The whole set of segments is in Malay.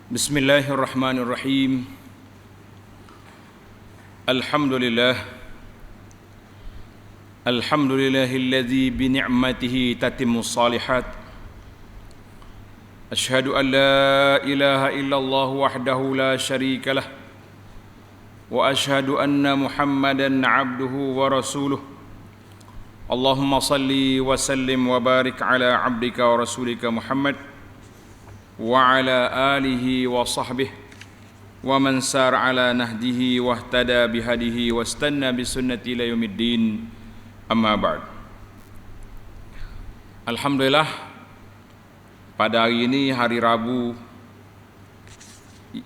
Bismillahirrahmanirrahim. Alhamdulillahilladzi bi ni'matihi tatimmus shalihat. Asyhadu an la ilaha illallah wahdahu la syarika lah. Wa asyhadu anna Muhammadan 'abduhu wa rasuluh. Allahumma salli wa sallim wa barik ala 'abdika wa rasulika Muhammad wa ala alihi wa sahbihi wa man sar ala nahdihi wa ihtada bihadihi wa istanna bisunnati ila yaumiddin, amma ba'd. Alhamdulillah, pada hari ini hari Rabu,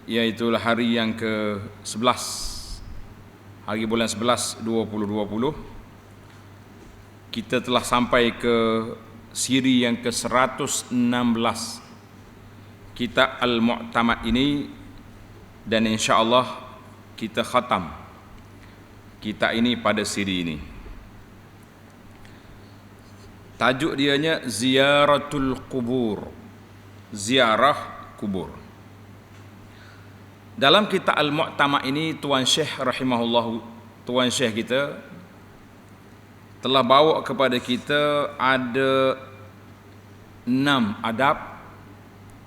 yaitu hari yang ke-11 hari bulan 11 2020, kita telah sampai ke siri yang ke-116 kitab Al-Mu'tamad ini, dan insya-Allah kita khatam kitab ini pada siri ini. Tajuk dianya Ziyaratul Qubur, ziarah kubur. Dalam kitab Al-Mu'tamad ini, Tuan Syekh rahimahullah, Tuan Syekh kita telah bawa kepada kita ada 6 adab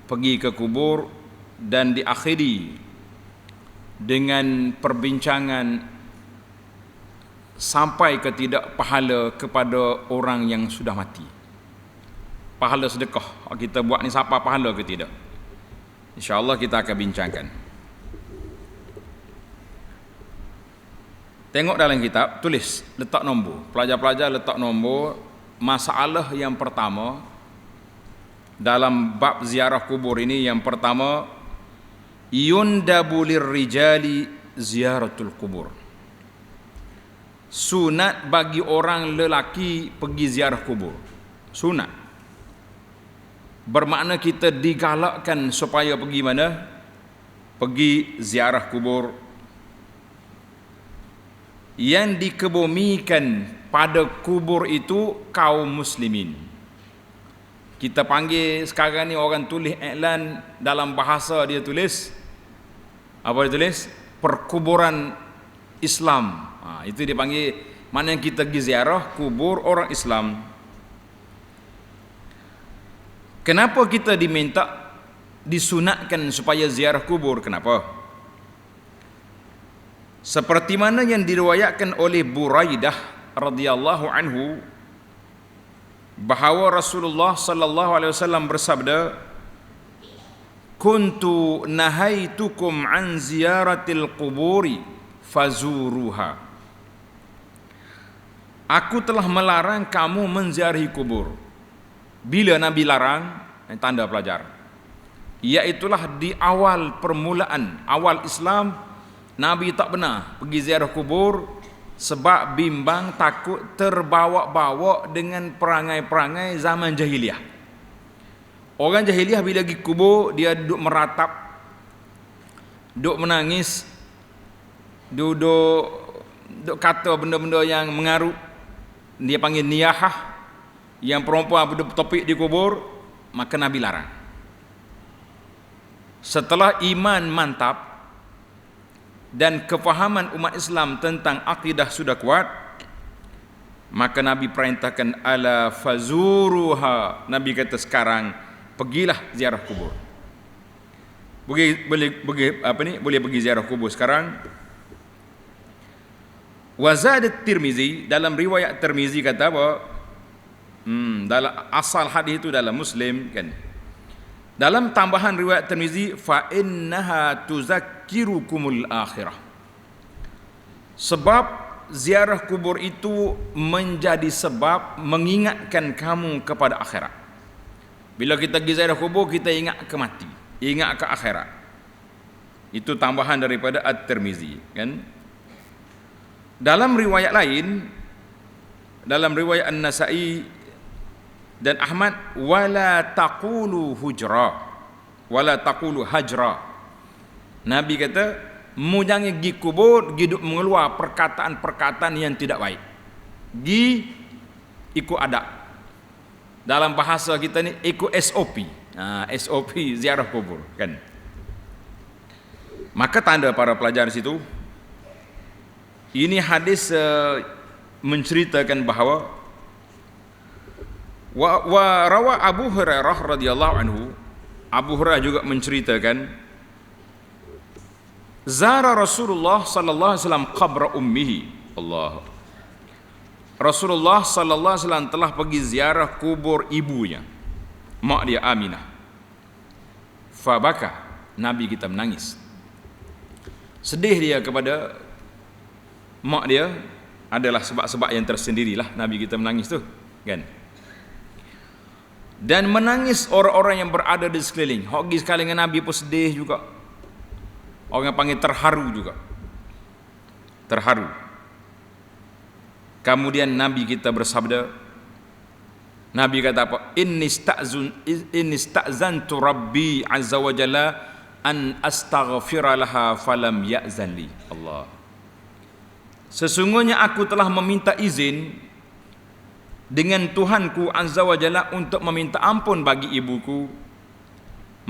pergi ke kubur, dan diakhiri dengan perbincangan sampai ke tidak pahala kepada orang yang sudah mati. Pahala sedekah kita buat ni, siapa pahala ke tidak? InsyaAllah kita akan bincangkan. Tengok dalam kitab, tulis, letak nombor. Pelajar-pelajar letak nombor. Masalah yang pertama dalam bab ziarah kubur ini, yang pertama, yundabu lirrijali ziaratul kubur. Sunat bagi orang lelaki pergi ziarah kubur. Sunat. Bermakna kita digalakkan supaya pergi mana? Pergi ziarah kubur. Yang dikebumikan pada kubur itu kaum muslimin. Kita panggil sekarang ni, orang tulis iklan dalam bahasa dia tulis, apa dia tulis? Perkuburan Islam. Itu dia panggil, mana yang kita pergi ziarah kubur orang Islam. Kenapa kita diminta, disunatkan supaya ziarah kubur? Kenapa? Seperti mana yang diriwayatkan oleh Buraidah radhiyallahu anhu, bahawa Rasulullah sallallahu alaihi wasallam bersabda, kuntu nahaitukum an ziyaratil quburi fazuruha. Aku telah melarang kamu menziarahi kubur. Bila Nabi larang? Tanda pelajar, iaitulah di awal permulaan, awal Islam, Nabi tak benar pergi ziarah kubur, sebab bimbang takut terbawa-bawa dengan perangai-perangai zaman jahiliah. Orang jahiliah bila pergi kubur, dia duduk meratap, duduk menangis, duduk kata benda-benda yang mengaruh. Dia panggil niyahah. Yang perempuan duduk topik di kubur, maka Nabi larang. Setelah iman mantap dan kefahaman umat Islam tentang akidah sudah kuat, maka Nabi perintahkan ala fazuruha. Nabi kata sekarang pergilah ziarah kubur. Boleh pergi ziarah kubur sekarang. Wazad Tirmizi, dalam riwayat Tirmizi kata apa? Dalam asal hadis itu dalam Muslim kan. Dalam tambahan riwayat Tirmizi, fa innaha tuzakkirukumul akhirah. Sebab ziarah kubur itu menjadi sebab mengingatkan kamu kepada akhirat. Bila kita pergi ziarah kubur, kita ingat ke mati, ingat ke akhirat. Itu tambahan daripada At-Tirmizi kan. Dalam riwayat lain, dalam riwayat An-Nasa'i dan Ahmad, wala taqulu hujra wala taqulu hajra. Nabi kata, mu jangan pergi kubur pergi mengeluar perkataan-perkataan yang tidak baik. Pergi ikut adab. Dalam bahasa kita ni ikut SOP. SOP ziarah kubur kan. Maka tanda para pelajar di situ, ini hadis menceritakan bahawa wa rawa Abu Hurairah radhiyallahu anhu, Abu Hurairah juga menceritakan, zara Rasulullah sallallahu alaihi wasallam qabra ummihi. Allah. Rasulullah sallallahu alaihi wasallam telah pergi ziarah kubur ibunya, mak dia Aminah. Fabaka, Nabi kita menangis. Sedih dia kepada mak dia, adalah sebab-sebab yang tersendirilah Nabi kita menangis tu, kan? Dan menangis orang-orang yang berada di sekeliling. Hak pergi sekali dengan Nabi pun sedih juga. Orang panggil terharu juga. Terharu. Kemudian Nabi kita bersabda, Nabi kata apa? Inni sta'zantu Rabbi azza wa jalla an astaghfira laha falam ya'zan li. Allah. Sesungguhnya aku telah meminta izin dengan Tuhanku azza wa jalla untuk meminta ampun bagi ibuku,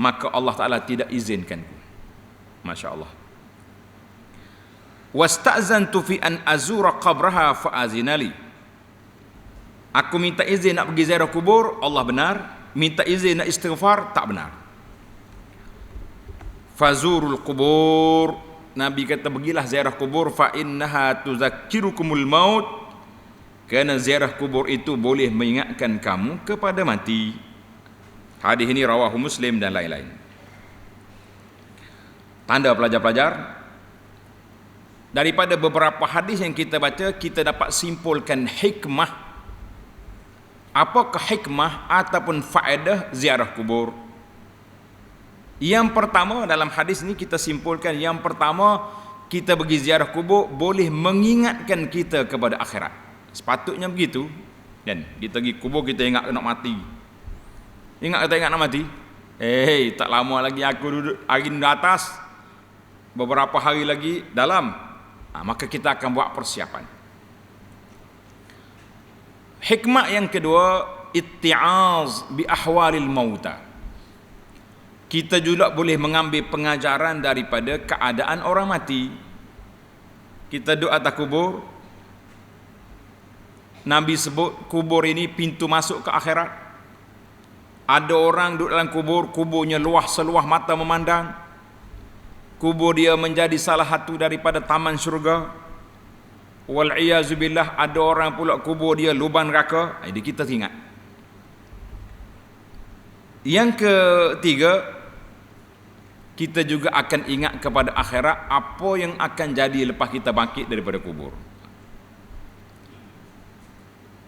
maka Allah Ta'ala tidak izinkanku. Masya Allah. Wasta'zantu fi an azura qabraha fa'azinali. Aku minta izin nak pergi ziarah kubur, Allah benar. Minta izin nak istighfar, tak benar. Fazurul kubur, Nabi kata pergilah ziarah kubur, fa innaha tuzakkirukumul maut, kerana ziarah kubur itu boleh mengingatkan kamu kepada mati. Hadis ini rawahu Muslim dan lain-lain. Tanda pelajar-pelajar, daripada beberapa hadis yang kita baca, kita dapat simpulkan hikmah. Apakah hikmah ataupun faedah ziarah kubur? Yang pertama, dalam hadis ini kita simpulkan, yang pertama, kita pergi ziarah kubur boleh mengingatkan kita kepada akhirat. Sepatutnya begitu. Dan kita pergi kubur, kita ingat nak mati. Ingat kita ingat nak mati? Tak lama lagi aku duduk angin di atas, beberapa hari lagi dalam. Maka kita akan buat persiapan. Hikmah yang kedua, itti'az bi ahwalil mauta. Kita juga boleh mengambil pengajaran daripada keadaan orang mati. Kita duduk atas kubur, Nabi sebut kubur ini pintu masuk ke akhirat. Ada orang duduk dalam kubur, kuburnya luas seluas mata memandang. Kubur dia menjadi salah satu daripada taman syurga. Wal'iyazubillah, ada orang pula kubur dia lubang neraka. Jadi kita ingat. Yang ketiga, kita juga akan ingat kepada akhirat, apa yang akan jadi lepas kita bangkit daripada kubur.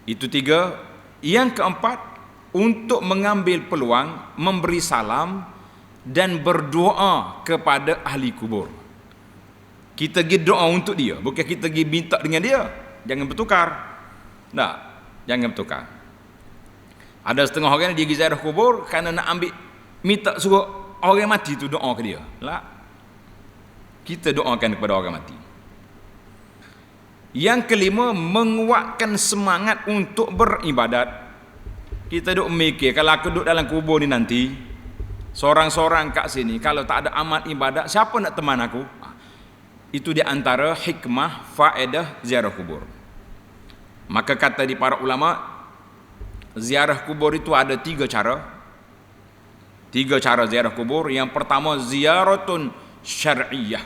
Itu tiga. Yang keempat, untuk mengambil peluang, memberi salam dan berdoa kepada ahli kubur. Kita pergi doa untuk dia, bukan kita pergi minta dengan dia. Jangan bertukar. Tak, jangan bertukar. Ada setengah orang dia pergi ziarah kubur kerana nak ambil, minta suruh orang mati tu doa ke dia. Tak. Kita doakan kepada orang mati. Yang kelima, menguatkan semangat untuk beribadat. Kita duk mikir, kalau aku duduk dalam kubur ni nanti, seorang-seorang kat sini, kalau tak ada amal ibadat, siapa nak teman aku? Itu di antara hikmah faedah ziarah kubur. Maka kata di para ulama, ziarah kubur itu ada tiga cara. Tiga cara ziarah kubur. Yang pertama, ziaratun syar'iyah.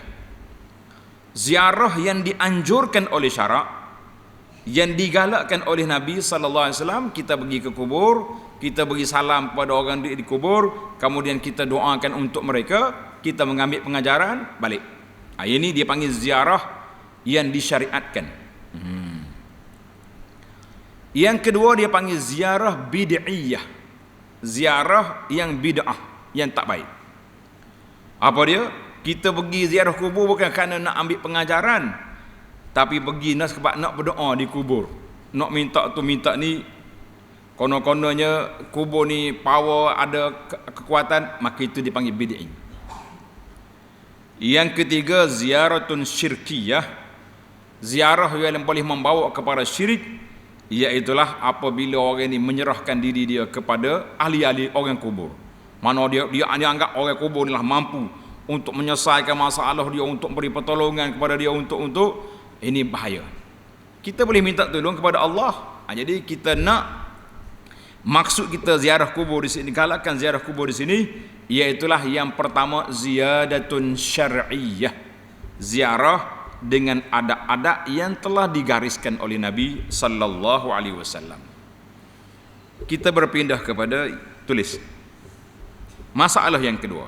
Ziarah yang dianjurkan oleh syarak, yang digalakkan oleh Nabi SAW. Kita pergi ke kubur, kita beri salam kepada orang di kubur, kemudian kita doakan untuk mereka, kita mengambil pengajaran, balik. Ini dia panggil ziarah yang disyariatkan. Yang kedua, dia panggil ziarah bid'iyah. Ziarah yang bid'ah, yang tak baik. Apa dia? Kita pergi ziarah kubur bukan kerana nak ambil pengajaran, tapi pergi sebab nak berdoa di kubur, nak minta tu minta ni, konon-kononnya kubur ni power, ada kekuatan, maka itu dipanggil bid'ah. Yang ketiga, ziaratun syirkiyah. Ziarah yang boleh membawa kepada syirik, iaitulah apabila orang ini menyerahkan diri dia kepada ahli-ahli orang kubur. Mana dia anggap orang kubur inilah mampu untuk menyelesaikan masalah dia, untuk beri pertolongan kepada dia, untuk ini bahaya. Kita boleh minta tolong kepada Allah. Jadi kita nak maksud kita ziarah kubur di sini, galakkan ziarah kubur di sini, iaitulah yang pertama ziyadatun syar'iyyah, ziarah dengan adab-adab yang telah digariskan oleh Nabi sallallahu alaihi wasallam. Kita berpindah kepada tulis masalah yang kedua,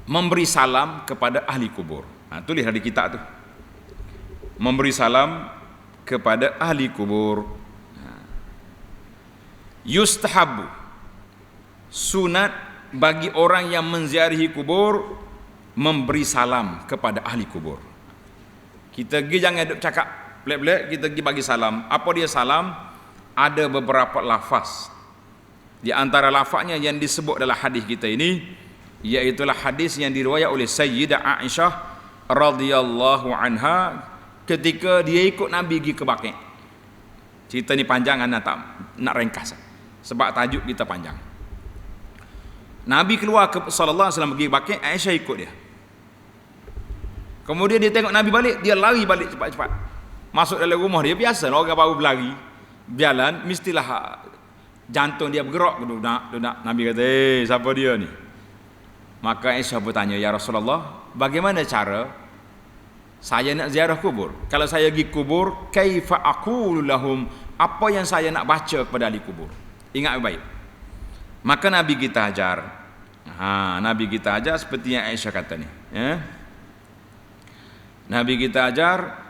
memberi salam kepada ahli kubur. Tulis di kitab tu, memberi salam kepada ahli kubur. Yustahabu, sunat bagi orang yang menziarahi kubur memberi salam kepada ahli kubur. Kita pergi jangan duk cakap belak-belak, kita pergi bagi salam. Apa dia salam? Ada beberapa lafaz. Di antara lafaznya yang disebut dalam hadis kita ini, iaitulah hadis yang diriwayat oleh Sayyidah Aisyah radhiyallahu anha ketika dia ikut Nabi pergi ke Baqi'. Cerita ni panjang, anda tak nak ringkas sebab tajuk kita panjang. Nabi keluar ke sallallahu alaihi wasallam pergi Baqi', Aisyah ikut dia. Kemudian dia tengok Nabi balik, dia lari balik cepat-cepat. Masuk dalam rumah dia, biasa orang baru berlari berjalan mestilah jantung dia bergerak. Nabi kata, siapa dia ni? Maka Aisyah bertanya, ya Rasulullah, bagaimana cara saya nak ziarah kubur? Kalau saya pergi kubur, kaifa aqulu lahum, apa yang saya nak baca kepada ahli kubur? Ingat baik. Maka Nabi kita ajar. Nabi kita ajar seperti yang Aisyah kata ni. Nabi kita ajar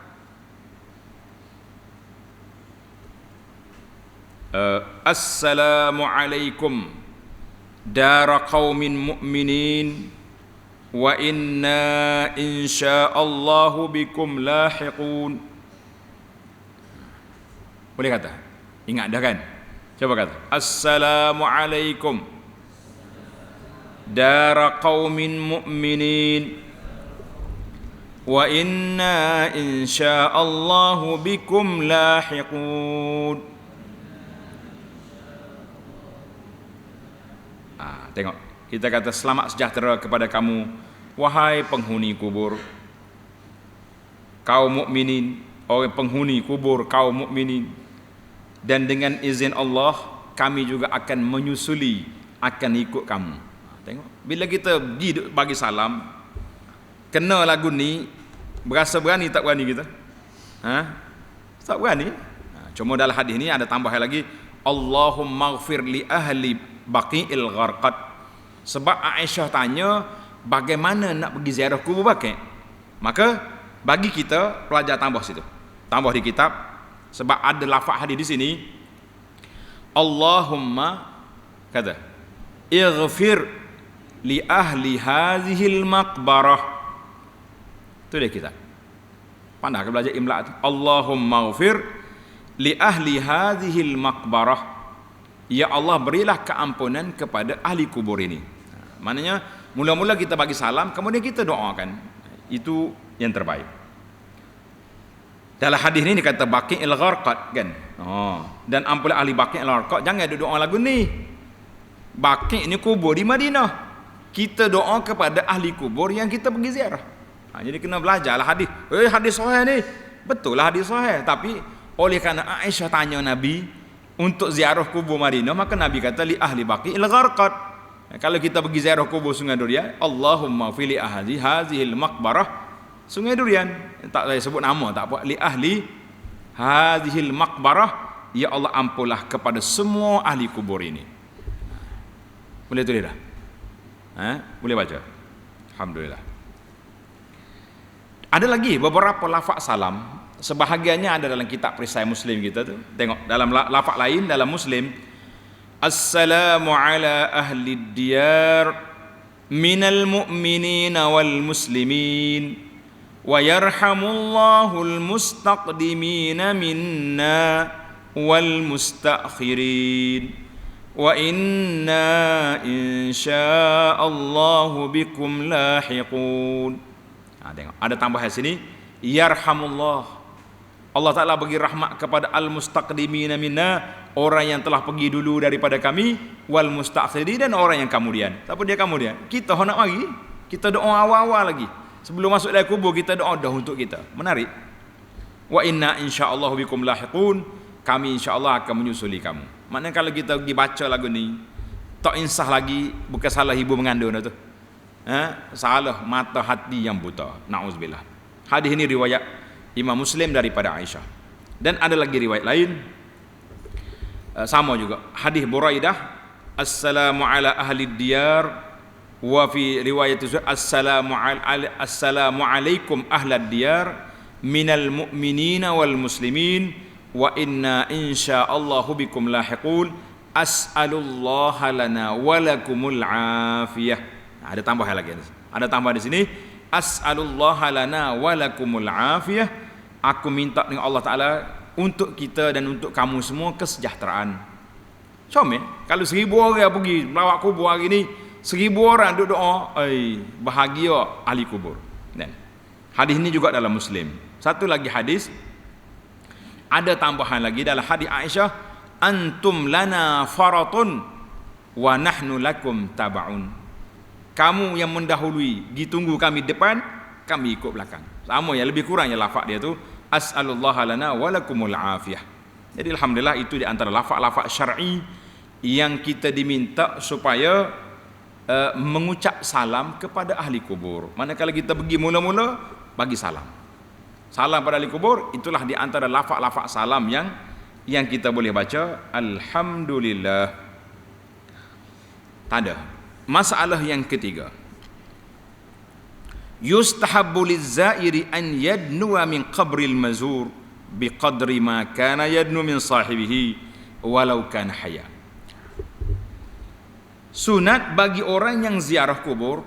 Assalamualaikum dara qaumin mu'minin wa inna insyaallahu bikum lahiqun. Boleh kata? Ingat dah kan? Coba kata. Assalamualaikum dara qaumin mu'minin wa inna insyaallahu bikum lahiqun. Tengok, kita kata selamat sejahtera kepada kamu wahai penghuni kubur kaum mukminin, orang penghuni kubur kaum mukminin, dan dengan izin Allah kami juga akan menyusuli, akan ikut kamu. Tengok, bila kita pergi bagi salam, kena lagu ni, berasa berani tak berani kita? Tak berani. Cuma dalam hadis ni ada tambahan lagi, Allahumma ighfir li ahli Baqi'il Gharqad. Sebab Aisyah tanya bagaimana nak pergi ziarah kubur Baqi', maka bagi kita pelajar tambah situ, tambah di kitab, sebab ada lafaz hadis di sini, Allahumma kata ighfir li ahli hadhil maqbarah. Itu dia kita pandai belajar imla tu. Allahumma ighfir li ahli hadhil maqbarah, ya Allah berilah keampunan kepada ahli kubur ini. Maknanya mula-mula kita bagi salam, kemudian kita doakan, itu yang terbaik. Dalam hadis ni kata Baqi'il Gharqad kan. Dan ampunlah ahli Baqi'il Gharqad, jangan ada doa lagu ni. Baqi' ni kubur di Madinah. Kita doa kepada ahli kubur yang kita pergi ziarah. Jadi kena belajarlah hadis. Hadis sahih ni. Betul lah hadis sahih, tapi oleh kerana Aisyah tanya Nabi untuk ziarah kubur Madinah, maka Nabi kata li ahli Baqi'il Gharqad. Kalau kita pergi ziarah kubur Sungai Durian, Allahumma fili ahli hazihil maqbarah Sungai Durian, tak saya sebut nama, tak apa, li ahli hazihil maqbarah, ya Allah ampunlah kepada semua ahli kubur ini. Boleh tulis dah? Boleh baca? Alhamdulillah. Ada lagi beberapa lafaz salam, sebahagiannya ada dalam kitab perisai Muslim kita tu. Tengok dalam lafaz lain dalam Muslim, Assalamu ala ahli diyar minal mu'minina wal muslimin wa yarhamullahul mustaqdimina minna wal mustakhirin wa inna insyaallahu bikum lahiqun. Tengok ada tambahan sini, yarhamullah, Allah Ta'ala bagi rahmat kepada al-mustaqdimina minna, orang yang telah pergi dulu daripada kami, wal mustakhiri, dan orang yang kemudian. Tak apa dia kemudian? Kita nak mari, kita doa awal-awal lagi. Sebelum masuk dalam kubur kita doa dah untuk kita. Menarik. Wa inna insyaallah bikum lahiqun, kami insyaallah akan menyusuli kamu. Maknanya kalau kita pergi baca lagu ni, tak insah lagi, bukan salah ibu mengandung dah tu. Salah mata hati yang buta. Na'udzubillah. Hadis ini riwayat Imam Muslim daripada Aisyah. Dan ada lagi riwayat lain sama juga, hadis Buraidah, assalamu ala ahli diyar, wa fi riwayat assalamu alaikum ahlad diyar minal mu'minina wal muslimin wa inna insyaallahu bikum lahiqun as'alullaha lana wa lakumul afiyah. Ada tambahan lagi. Ada tambahan di sini, as'alullaha lana wa lakumul afiyah. Aku minta dengan Allah Taala untuk kita dan untuk kamu semua kesejahteraan. Comel kalau 1000 orang pergi melawat kubur hari ni, 1000 orang duduk doa, bahagia ahli kubur. Dan hadis ini juga dalam Muslim. Satu lagi hadis, ada tambahan lagi dalam hadis Aisyah, antum lana faratun wa nahnu lakum tabaun. Kamu yang mendahului, ditunggu kami depan, kami ikut belakang. Sama ya, lebih kurang ya lafaz dia tu, as'alullaha lana wa lakumul afiyah. Jadi alhamdulillah itu di antara lafaz-lafaz syar'i yang kita diminta supaya mengucap salam kepada ahli kubur. Manakala kita pergi mula-mula bagi salam. Salam pada ahli kubur, itulah di antara lafaz-lafaz salam yang kita boleh baca. Alhamdulillah. Tak ada. Masalah yang ketiga, yustahabbu liz-zairi an yadnuwa min qabril mazur biqadri ma kana yadnu min sahibihi walau kana haya. Sunat bagi orang yang ziarah kubur,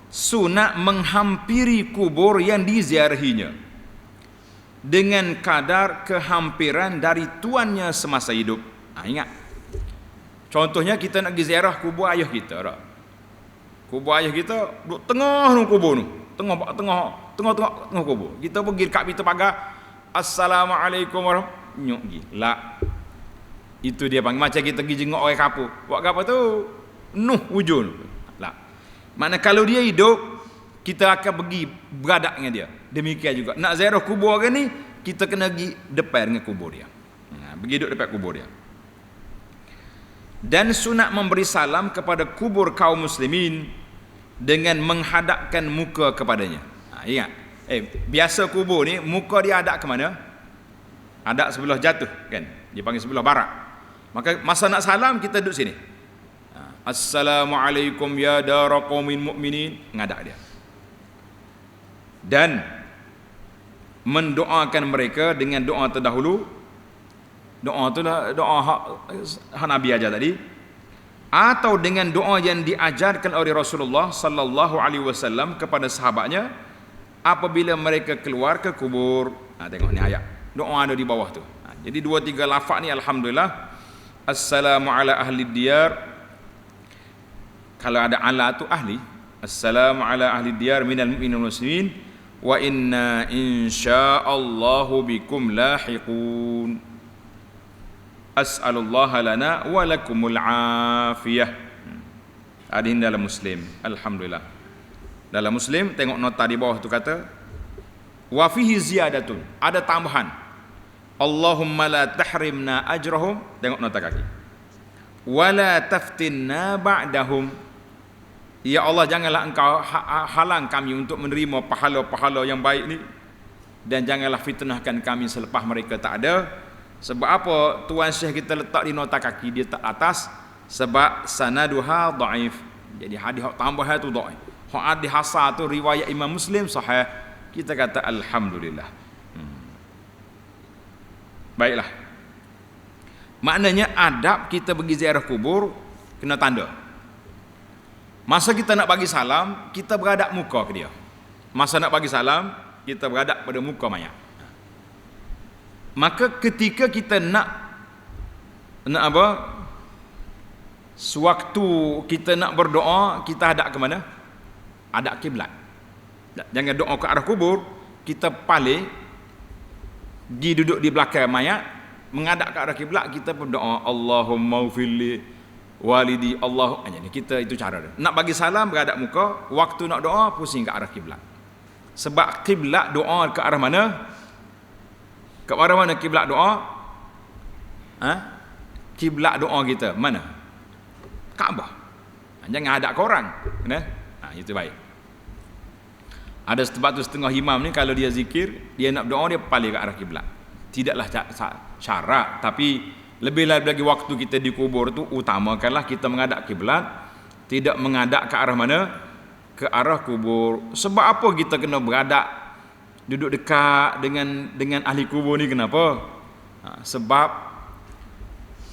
sunat menghampiri kubur yang diziarahinya dengan kadar kehampiran dari tuannya semasa hidup. Ingat, contohnya kita nak pergi ziarah kubur ayah kita tak? Kubur ayah kita duduk tengah kubur tu. Tengah kubur. Kita pergi dekat pintu pagar, assalamualaikum warahmatullahi wabarakatuh. La. Itu dia panggil macam kita pergi jenguk orang kapur. Buat apa tu? Nuh wujud. La. Makna kalau dia hidup, kita akan pergi beradak dengan dia. Demikian juga nak ziarah kubur orang ni, kita kena pergi depan dengan kubur dia. Pergi duduk depan kubur dia. Dan sunat memberi salam kepada kubur kaum muslimin dengan menghadapkan muka kepadanya. Ingat, biasa kubur ni muka dia hadap ke mana? Hadap sebelah jatuh kan? Dia panggil sebelah barat. Maka masa nak salam kita duduk sini. Assalamualaikum ya dara qaumin mu'minin, ngadap dia. Dan mendoakan mereka dengan doa terdahulu. Doa tu lah doa hak Nabi ajar tadi, atau dengan doa yang diajarkan oleh Rasulullah sallallahu alaihi wasallam kepada sahabatnya apabila mereka keluar ke kubur. Tengok ni ayat. Doa ada di bawah tu. Jadi 2-3 lafaz ni alhamdulillah. Assalamu ala ahli diyar. Kalau ada ala tu ahli. Assalamu ala ahli diyar minal mu'minin wal muslimin wa inna insyaallahu bikum lahiqun. As'alullaha lana wa lakumul afiyah. Hadis dalam Muslim. Alhamdulillah. Dalam Muslim, tengok nota di bawah tu kata, wa fihi ziyadatun, ada tambahan. Allahumma la tahrimna ajrahum, tengok nota kaki. Wa la taftinna ba'dahum. Ya Allah, janganlah engkau halang kami untuk menerima pahala-pahala yang baik ni, dan janganlah fitnahkan kami selepas mereka tak ada. Sebab apa tuan syekh kita letak di nota kaki dia tak atas? Sebab sanaduha dhaif. Jadi hadis hak tambahan tu dhaif. Hak hadis hasan tu riwayat Imam Muslim sahih. Kita kata alhamdulillah. Baiklah. Maknanya adab kita pergi ziarah kubur kena tanda. Masa kita nak bagi salam, kita beradap muka ke dia. Masa nak bagi salam, kita beradap pada muka mayat. Maka ketika kita nak apa? Sewaktu kita nak berdoa, kita hadap ke mana? Hadap kiblat. Jangan doa ke arah kubur, kita paling pergi duduk di belakang mayat, menghadap ke arah kiblat, kita berdoa Allahumma ufilli walidi Allah. Jadi kita itu cara dia. Nak bagi salam berhadap muka, waktu nak doa pusing ke arah kiblat. Sebab kiblat doa ke arah mana? Ke arah mana kiblat doa? Kiblat doa kita mana? Kaabah. Jangan hadap ke orang. Itu baik. Ada sebab tu setengah imam ni kalau dia zikir, dia nak doa dia paling ke arah kiblat. Tidaklah syarat, tapi lebih lagi waktu kita di kubur tu utamakanlah kita menghadap kiblat, tidak menghadap ke arah mana? Ke arah kubur. Sebab apa kita kena berhadap duduk dekat dengan ahli kubur ni, kenapa? Sebab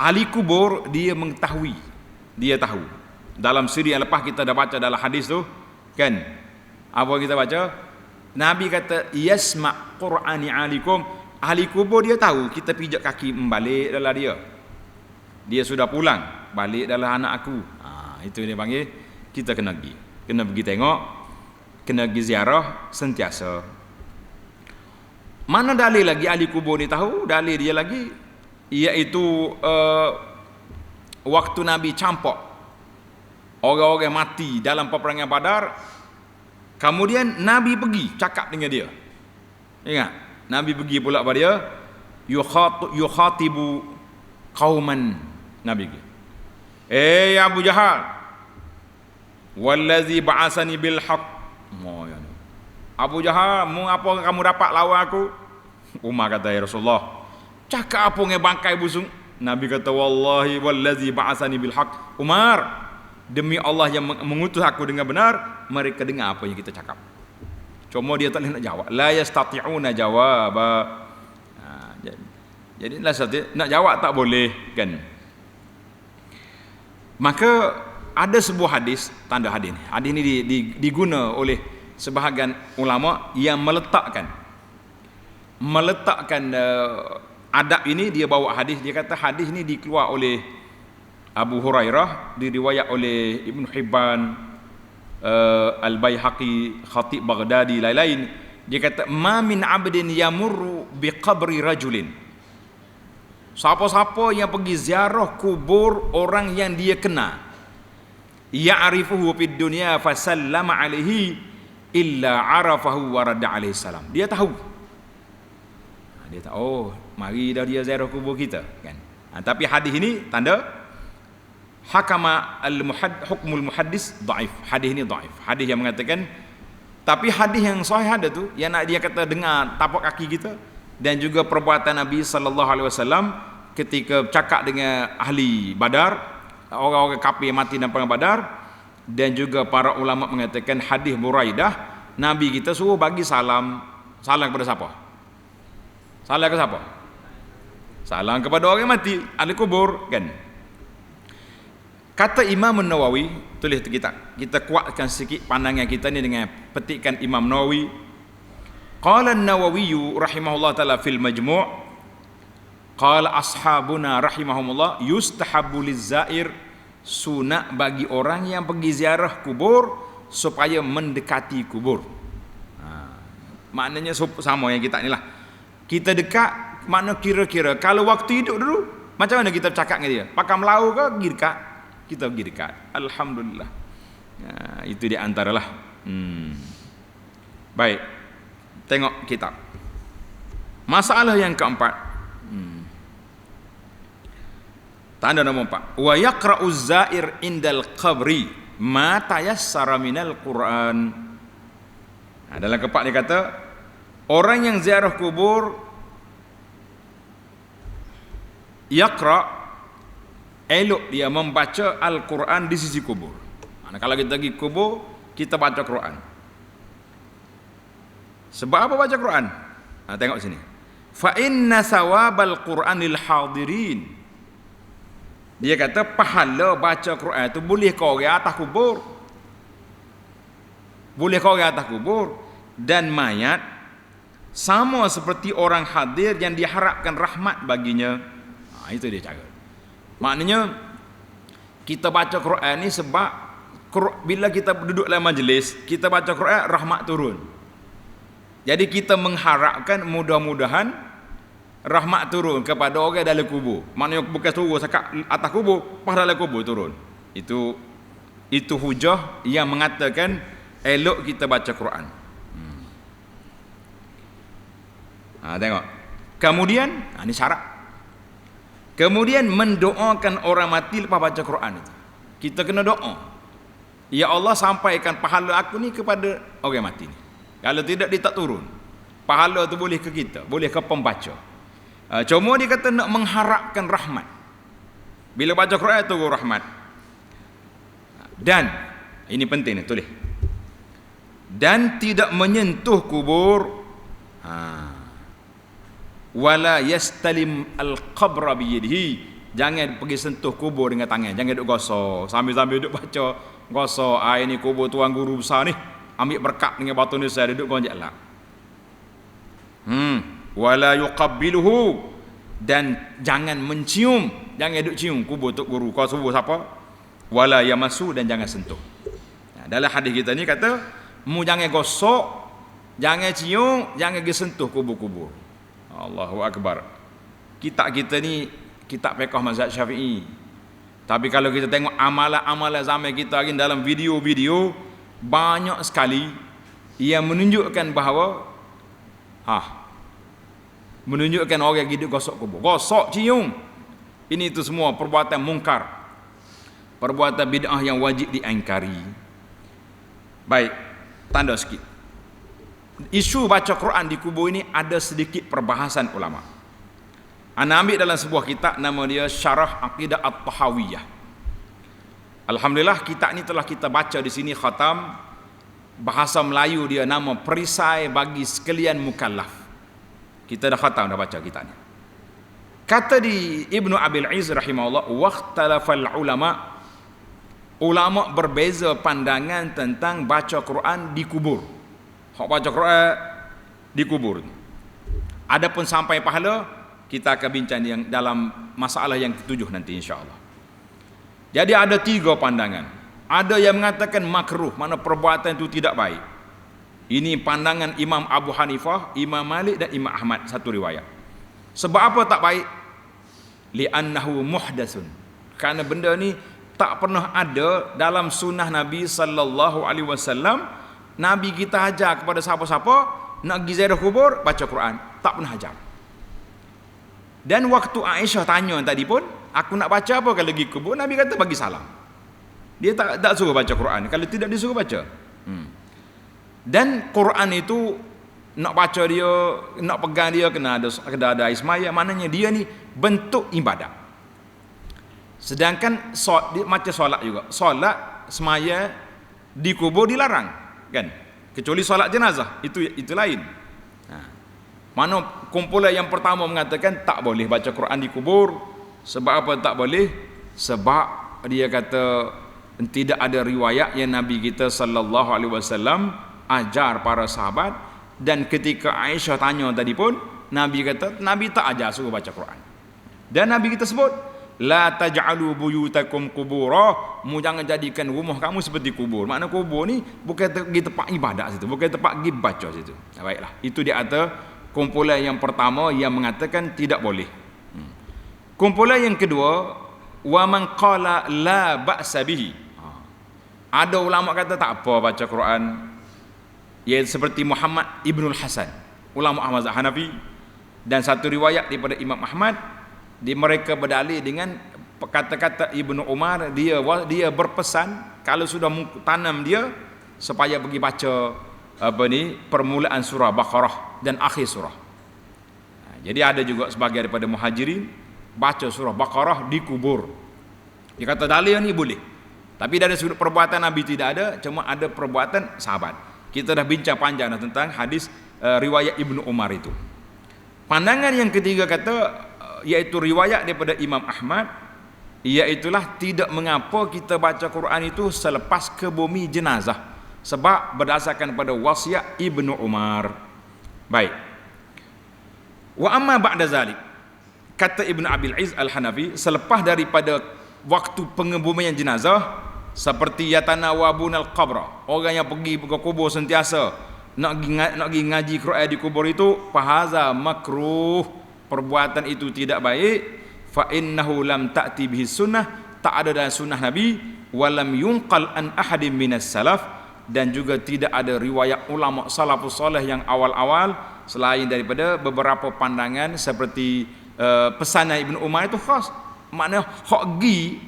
ahli kubur dia mengetahui, dia tahu. Dalam siri yang lepas kita dah baca dalam hadis tu kan, apa kita baca? Nabi kata yasma' qur'ani alikum. Ahli kubur dia tahu kita pijak kaki membalik dalam dia sudah pulang balik dalam anak aku. Itu dia panggil kita kena pergi tengok, kena pergi ziarah sentiasa. Mana dalil lagi ahli kubur ni tahu? Dalil dia lagi iaitu waktu Nabi campak orang-orang mati dalam peperangan Badar, kemudian Nabi pergi cakap dengan dia. Ingat, Nabi pergi pula pada dia, yukhatibu qauman. Nabi pergi, Abu Jahal, wallazi ba'asani bil haqq. Abu Jahal, mu apa kamu dapat lawan aku? Umar kata, ya Rasulullah, cakap apa dengan bangkai busung? Nabi kata, wallahi wallazi ba'asani bil haqq. Umar, demi Allah yang mengutus aku dengan benar, mereka dengar apa yang kita cakap. Cuma dia tak boleh nak jawab. La yastati'una jawaba. Jadi nak jawab tak boleh kan. Maka ada sebuah hadis, tanda hadis ni. Hadis ni diguna oleh sebahagian ulama yang meletakkan adab ini. Dia bawa hadis, dia kata hadis ni dikeluar oleh Abu Hurairah, diriwayat oleh Ibn Hibban, Al-Baihaqi, Khatib Baghdadi, lain-lain. Dia kata ma min abdin yamurru biqabri rajulin. Siapa-siapa yang pergi ziarah kubur orang yang dia kenal, ya'rifuhu fid dunya fa sallama alaihi illa arafahu wa radda alaihi salam. Dia tahu. Dia tahu, oh, mari dah dia ziarah kubur kita kan. Tapi hadis ini tanda hakama hukmul muhaddis dhaif. Hadis ini dhaif. Hadis yang mengatakan, tapi hadis yang sahih ada tu yang nak dia kata dengar tapak kaki kita, dan juga perbuatan Nabi sallallahu alaihi wasallam ketika cakap dengan ahli Badar, orang-orang kafir mati dalam perang Badar, dan juga para ulama mengatakan hadis Buraidah, Nabi kita suruh bagi salam. Salam kepada siapa? Salam ke siapa? Salam kepada orang yang mati, ahli kubur kan. Kata Imam Nawawi, tulis kita kuatkan sikit pandangan kita ni dengan petikan Imam Nawawi. Qala an-Nawawi rahimahullah taala fil Majmu', qala ashabuna rahimahumullah yustahabbu liz-zair, sunat bagi orang yang pergi ziarah kubur supaya mendekati kubur. Maknanya sama yang kita ni lah. Kita dekat, makna kira-kira kalau waktu hidup dulu macam mana kita bercakap dengan dia? Pakai Melayu ke pergi dekat? Kita pergi dekat. Alhamdulillah. Itu di antaralah. Baik. Tengok kitab. Masalah yang keempat. Tanda nombor 4. Wa yaqra'u zair indal qabri ma tayassara minal Quran. Dalam keempat dia kata, orang yang ziarah kubur yaqra', elok dia membaca Al-Quran di sisi kubur. Kalau kita pergi kubur, kita baca Quran. Sebab apa baca Quran? Tengok sini. Fa inna sawabal Quranil hadirin. Dia kata pahala baca Quran itu boleh kau orang atas kubur. Boleh kau orang atas kubur, dan mayat sama seperti orang hadir yang diharapkan rahmat baginya. Itu dia cara. Maknanya kita baca Quran ni sebab bila kita duduk dalam majlis, kita baca Quran, rahmat turun. Jadi kita mengharapkan mudah-mudahan rahmat turun kepada orang dalam kubur. Maknanya bukan turun sekat atas kubur, pas dalam kubur turun. Itu hujah yang mengatakan elok kita baca Quran. Tengok. Kemudian, ini syarat. Kemudian mendoakan orang mati lepas baca Quran itu. Kita kena doa. Ya Allah, sampaikan pahala aku ni kepada orang mati ni. Kalau tidak, dia tak turun. Pahala tu boleh ke kita, boleh ke pembaca. Cuma dia kata nak mengharapkan rahmat. Bila baca Quran turun rahmat. Dan ini penting ni, tulis. Dan tidak menyentuh kubur. Wala yastalim al-qabra biyadihi. Jangan pergi sentuh kubur dengan tangan. Jangan duk gosok. Sambil-sambil duk baca, gosok. Ini kubur tuan guru besar ni. Ambil berkat dengan batu ni, saya duduk gonjak lah. Wala yuqabbiluhu. Dan jangan mencium. Jangan duk cium kubur tok guru. Kau subuh siapa? Wala yamasu, dan jangan sentuh. Dalam hadis kita ni kata, mu jangan gosok, jangan cium, jangan pergi sentuh kubur-kubur. Allahu Akbar. Kitab kita ni kitab fiqh mazhab Syafi'i. Tapi kalau kita tengok amalan-amalan zaman kita lagi dalam video-video, banyak sekali yang menunjukkan bahawa menunjukkan orang hidup gosok kubur, gosok, cium. Ini itu semua perbuatan mungkar, perbuatan bid'ah yang wajib diingkari. Baik, tanda sikit. Isu baca Quran di kubur ini ada sedikit perbahasan ulama. Ana ambil dalam sebuah kitab, nama dia Syarah Aqidah At-Tahawiyah. Alhamdulillah kitab ni telah kita baca di sini khatam. Bahasa Melayu dia nama Perisai bagi sekalian mukallaf. Kita dah khatam, dah baca kitab ni. Kata di Ibnu Abil Izz rahimahullah, waqtalafal ulama berbeza pandangan tentang baca Quran di kubur. Hak baca Quran di kubur. Adapun sampai pahala, kita akan bincang yang dalam masalah yang ketujuh nanti insya-Allah. Jadi ada 3 pandangan. Ada yang mengatakan makruh, mana perbuatan itu tidak baik. Ini pandangan Imam Abu Hanifah, Imam Malik dan Imam Ahmad, satu riwayat. Sebab apa tak baik? Li'annahu muhdatsun. Karena benda ni tak pernah ada dalam sunnah Nabi sallallahu alaihi wasallam. Nabi kita ajar kepada siapa-siapa nak pergi ziarah kubur baca Quran, tak pernah ajar. Dan waktu Aisyah tanya tadi pun, aku nak baca apa kalau pergi kubur? Nabi kata bagi salam. Dia tak suruh baca Quran. Kalau tidak disuruh baca. Dan Quran itu nak baca dia, nak pegang dia kena ada ismaya. Maknanya dia ni bentuk ibadat. Sedangkan macam solat juga. Solat semaya di kubur dilarang, kan? Kecuali solat jenazah, itu lain. Mana kumpulan yang pertama mengatakan tak boleh baca Quran di kubur. Sebab apa tak boleh? Sebab dia kata tidak ada riwayat yang Nabi kita sallallahu alaihi wasallam ajar para sahabat. Dan ketika Aisyah tanya tadi pun, Nabi kata Nabi tak ajar suruh baca Quran. Dan Nabi kita sebut, la taj'alu buyutakum qubura, mu jangan jadikan rumah kamu seperti kubur. Makna kubur ni bukan pergi tempat ibadat situ, bukan tempat pergi baca situ. Baiklah, itu dia ada kumpulan yang pertama yang mengatakan tidak boleh. Kumpulan yang kedua, wa man qala la ba'sa bihi. Ada ulama kata tak apa baca Quran. Iaitu seperti Muhammad Ibnul Hasan, ulama Ahmad Hanafi, dan satu riwayat daripada Imam Ahmad, di mereka berdalil dengan kata-kata Ibnu Umar, dia berpesan kalau sudah tanam dia supaya pergi baca permulaan surah Baqarah dan akhir surah. Jadi ada juga sebagai daripada muhajirin baca surah Baqarah di kubur. Dia kata dalil ni boleh. Tapi dari sudut perbuatan Nabi tidak ada, cuma ada perbuatan sahabat. Kita dah bincang panjang tentang hadis riwayat Ibnu Umar itu. Pandangan yang ketiga kata, iaitu riwayat daripada Imam Ahmad, iaitulah tidak mengapa kita baca Quran itu selepas ke bumi jenazah, sebab berdasarkan pada wasiat Ibnu Umar. Baik. Wa amma ba'da zalik, kata Ibnu Abil Izz Al-Hanafi, selepas daripada waktu pengebumian jenazah, seperti yatanawabunal qabra, orang yang pergi ke kubur sentiasa nak pergi ngaji Quran di kubur itu fahaza makruh, perbuatan itu tidak baik. Fa innahu lam ta'ti bihi sunnah, tak ada dalam sunnah Nabi, walam yunqal an ahadin minas salaf, dan juga tidak ada riwayat ulama salafus salih yang awal-awal selain daripada beberapa pandangan seperti pesanan Ibnu Umar itu khas, maknanya hak gi.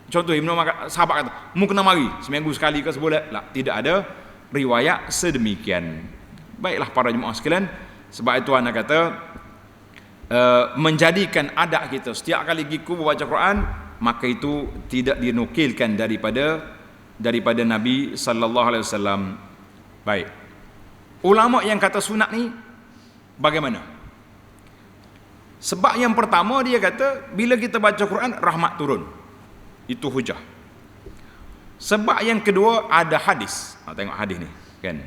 Contoh Ibnu Umar sahabat kata mu kena mari seminggu sekali ke sebulan, lah tidak ada riwayat sedemikian. Baiklah para jemaah sekalian, sebab itu anak kata menjadikan adat kita setiap kali pergi kubur baca Quran, maka itu tidak dinukilkan daripada Nabi sallallahu alaihi wasallam. Baik. Ulama yang kata sunat ni bagaimana? Sebab yang pertama dia kata bila kita baca Quran rahmat turun. Itu hujah. Sebab yang kedua ada hadis. Tengok hadis ni kan.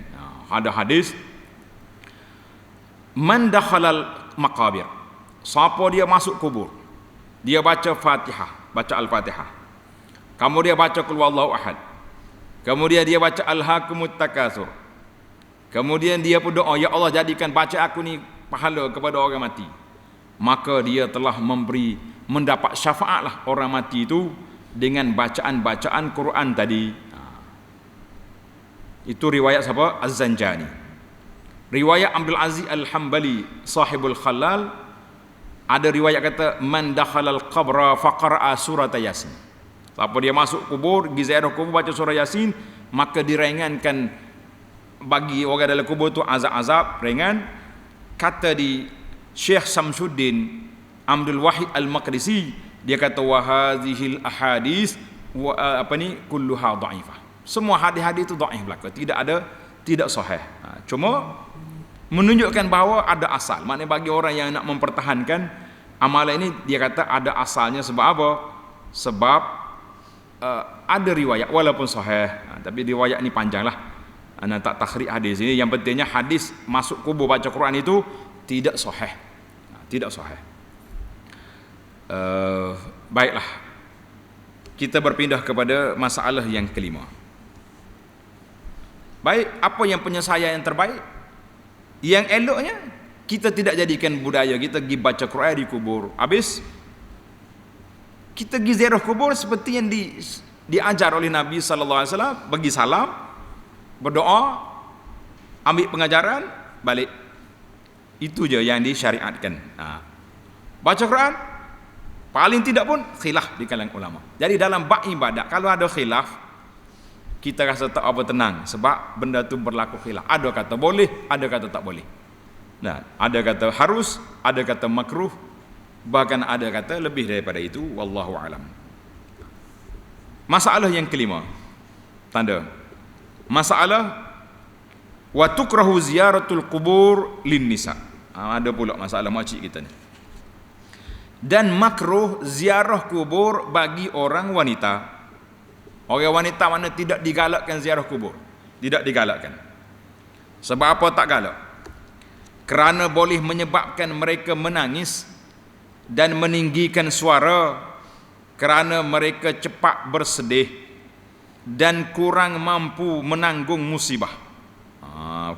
Ada hadis man dakhalal maqabir. Siapa dia masuk kubur, dia baca Fatihah, baca Al-Fatihah. Kemudian dia baca Qul huwallahu ahad. Kemudian dia baca Alhaakumut takatsur. Kemudian dia pun doa, ya Allah jadikan baca aku ni pahala kepada orang mati. Maka dia telah mendapat syafaat lah orang mati itu dengan bacaan-bacaan Quran tadi. Itu riwayat siapa? Az-Zanjani. Riwayat Abdul Aziz Al-Hambali sahibul Khalal, ada riwayat kata man dakhalal qabra faqara'a surat Yasin. Siapa dia masuk kubur, pergi ziarah kubur baca surah Yasin, maka diringankan bagi orang dalam kubur tu azab-azab ringan. Kata di Syekh Samsuddin Abdul Wahid Al-Maqdisi, dia kata wa hadhil ahadis kulluha dhaifah. Semua hadis-hadis itu dhaif belaka, tidak sahih. Cuma menunjukkan bahawa ada asal. Maknanya bagi orang yang nak mempertahankan amalan ini, dia kata ada asalnya. Sebab apa? Sebab ada riwayat walaupun sahih, tapi riwayat ni panjanglah. Ana tak takhrij hadis ini. Yang pentingnya hadis masuk kubur baca Quran itu tidak sahih. Tidak sahih. Baiklah. Kita berpindah kepada masalah yang kelima. Baik, apa yang penyelesaian yang terbaik? Yang eloknya kita tidak jadikan budaya kita pergi baca Quran di kubur. Habis kita pergi ziarah kubur seperti yang diajar oleh Nabi sallallahu alaihi wasallam, bagi salam, berdoa, ambil pengajaran, balik. Itu je yang disyariatkan. Baca Quran paling tidak pun khilaf di kalangan ulama. Jadi dalam bab ibadat kalau ada khilaf, kita rasa tak apa tenang sebab benda tu berlaku khilaf. Ada kata boleh, ada kata tak boleh. Nah, ada kata harus, ada kata makruh, bahkan ada kata lebih daripada itu. Wallahu alam. Masalah yang kelima, tanda masalah wa tukrahu ziyaratul qubur lin nisa. Ada pula masalah makcik kita ni. Dan makruh ziarah kubur bagi orang wanita. Orang wanita mana tidak digalakkan ziarah kubur, tidak digalakkan. Sebab apa tak galak? Kerana boleh menyebabkan mereka menangis dan meninggikan suara, kerana mereka cepat bersedih dan kurang mampu menanggung musibah.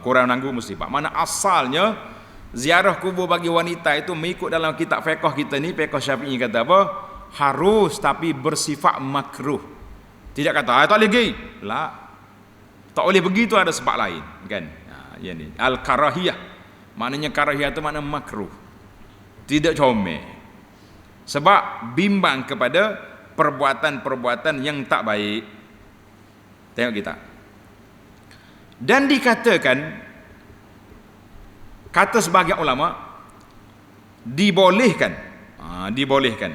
Kurang menanggung musibah. Mana asalnya ziarah kubur bagi wanita itu mengikut dalam kitab fiqh kita ni, fiqh Syafi'i kata apa? Harus, tapi bersifat makruh. Tidak kata tak boleh pergi. La. Tak boleh pergi tu ada sebab lain, kan? Ya ni al-karahiyah. Maknanya karahiyah tu makna makruh. Tidak comel. Sebab bimbang kepada perbuatan-perbuatan yang tak baik. Tengok kita. Dan dikatakan, kata sebahagian ulama, dibolehkan. Dibolehkan.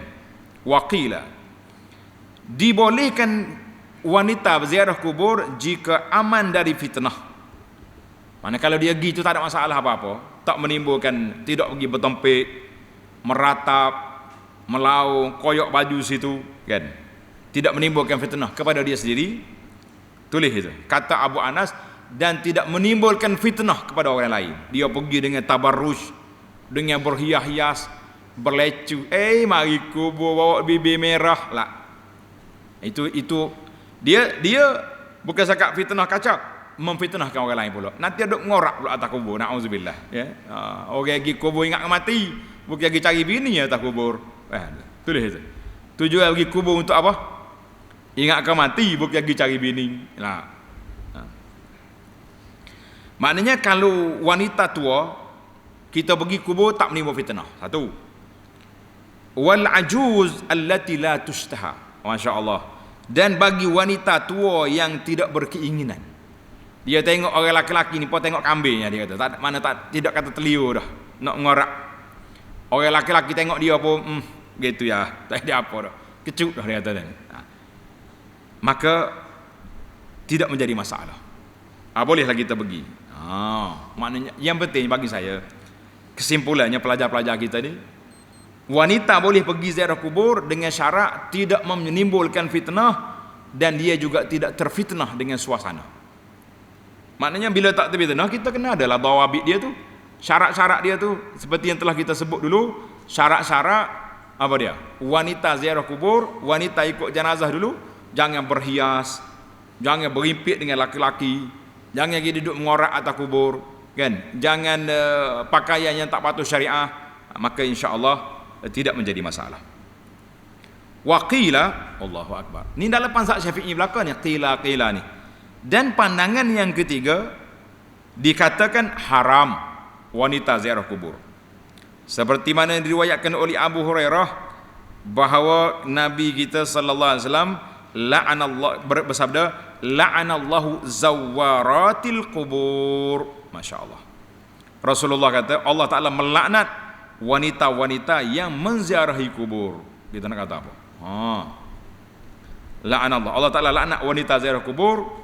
Waqila. Dibolehkan wanita berziarah kubur jika aman dari fitnah. Mana kalau dia pergi itu tak ada masalah apa-apa, tak menimbulkan, tidak pergi bertempik, meratap, melaung, koyok baju situ, kan? Tidak menimbulkan fitnah kepada dia sendiri. Tulis itu. Kata Abu Anas, dan tidak menimbulkan fitnah kepada orang lain. Dia pergi dengan tabarruj, dengan berhias-hias, berlecu, mari kubur bawa bibir merah lah. Itu dia bukan cakap fitnah kacau, memfitnahkan orang lain pula. Nanti ada ngorak pula atas kubur, naudzubillah, ya. Orang pergi kubur ingat mati, bukan pergi cari bini atas kubur. Tulis itu. Tujuan pergi kubur untuk apa? Ingatkan mati, bukan pergi cari bini. Nah. Maknanya kalau wanita tua kita pergi kubur tak menimbul fitnah. Satu. Wal ajuz allati la tushtaha. Masya-Allah. Dan bagi wanita tua yang tidak berkeinginan. Dia tengok orang laki-laki ni, pun tengok kambingnya dia kata. Tak mana tak tidak kata telio dah. Nak ngorak. Orang laki-laki tengok dia pun gitu ya. Tak ada apa dah. Kecut dah dia kata kan. Maka tidak menjadi masalah. Bolehlah kita pergi. Maknanya yang penting bagi saya, kesimpulannya pelajar-pelajar kita ni, wanita boleh pergi ziarah kubur dengan syarat tidak menimbulkan fitnah dan dia juga tidak terfitnah dengan suasana. Maknanya bila tak terfitnah, kita kena adalah dawabit dia tu, syarat-syarat dia tu, seperti yang telah kita sebut dulu. Syarat-syarat apa dia? Wanita ziarah kubur, wanita ikut jenazah dulu, jangan berhias, jangan berimpit dengan laki-laki, jangan pergi duduk mengorak atas kubur, kan? Jangan pakaian yang tak patuh syariah, maka insya-Allah tidak menjadi masalah. Waqila, Allahu akbar. Ni dalam mazhab Syafi'i belakang ni qila ni. Dan pandangan yang ketiga, dikatakan haram wanita ziarah kubur. Seperti mana yang diriwayatkan oleh Abu Hurairah bahawa Nabi kita sallallahu alaihi wasallam bersabda, la'anallahu zawaratil qubur. Masya-Allah. Rasulullah kata Allah Taala melaknat wanita-wanita yang menziarahi kubur. Kita nak kata apa? La'anallah. Allah Taala laknat wanita ziarah kubur.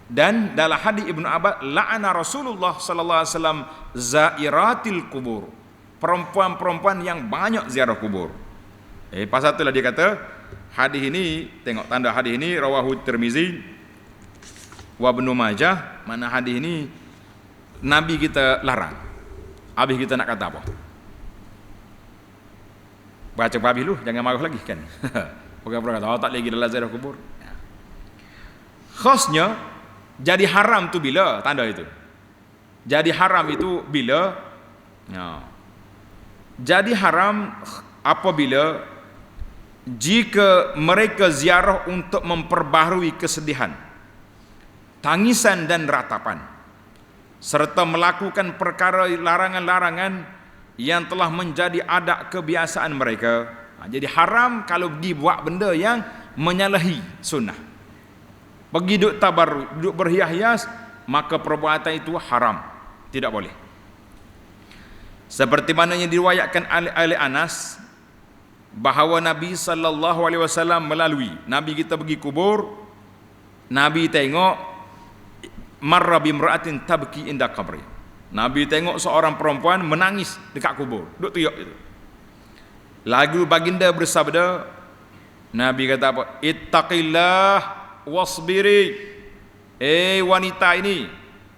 Dan dalam hadis Ibnu Abbas, la'ana Rasulullah sallallahu alaihi wasallam zairatil kubur. Perempuan-perempuan yang banyak ziarah kubur. Pasal itulah dia kata hadis ini, tengok tanda hadis ini rawahu Tirmizi wa Ibnu Majah. Mana hadis ini Nabi kita larang. Habis kita nak kata apa? Baca habis lu, jangan marah lagi kan. Bukan kata tak lagi dalam ziarah kubur. Khasnya jadi haram tu bila tanda itu. Jadi haram itu bila jadi haram apabila jika mereka ziarah untuk memperbaharui kesedihan, tangisan dan ratapan, serta melakukan perkara larangan-larangan yang telah menjadi adat kebiasaan mereka. Jadi haram kalau dibuat benda yang menyalahi sunnah. Pergi duduk tabarruk, duduk berhias-hias, maka perbuatan itu haram, tidak boleh. Seperti mana yang diriwayatkan oleh Anas bahawa Nabi sallallahu alaihi wasallam melalui, Nabi kita pergi kubur, Nabi tengok marra bimra'atin tabki inda qabri. Nabi tengok seorang perempuan menangis dekat kubur, duduk teriak itu. Lagu baginda bersabda, Nabi kata apa? Ittaqillah wasbiri. Wanita ini,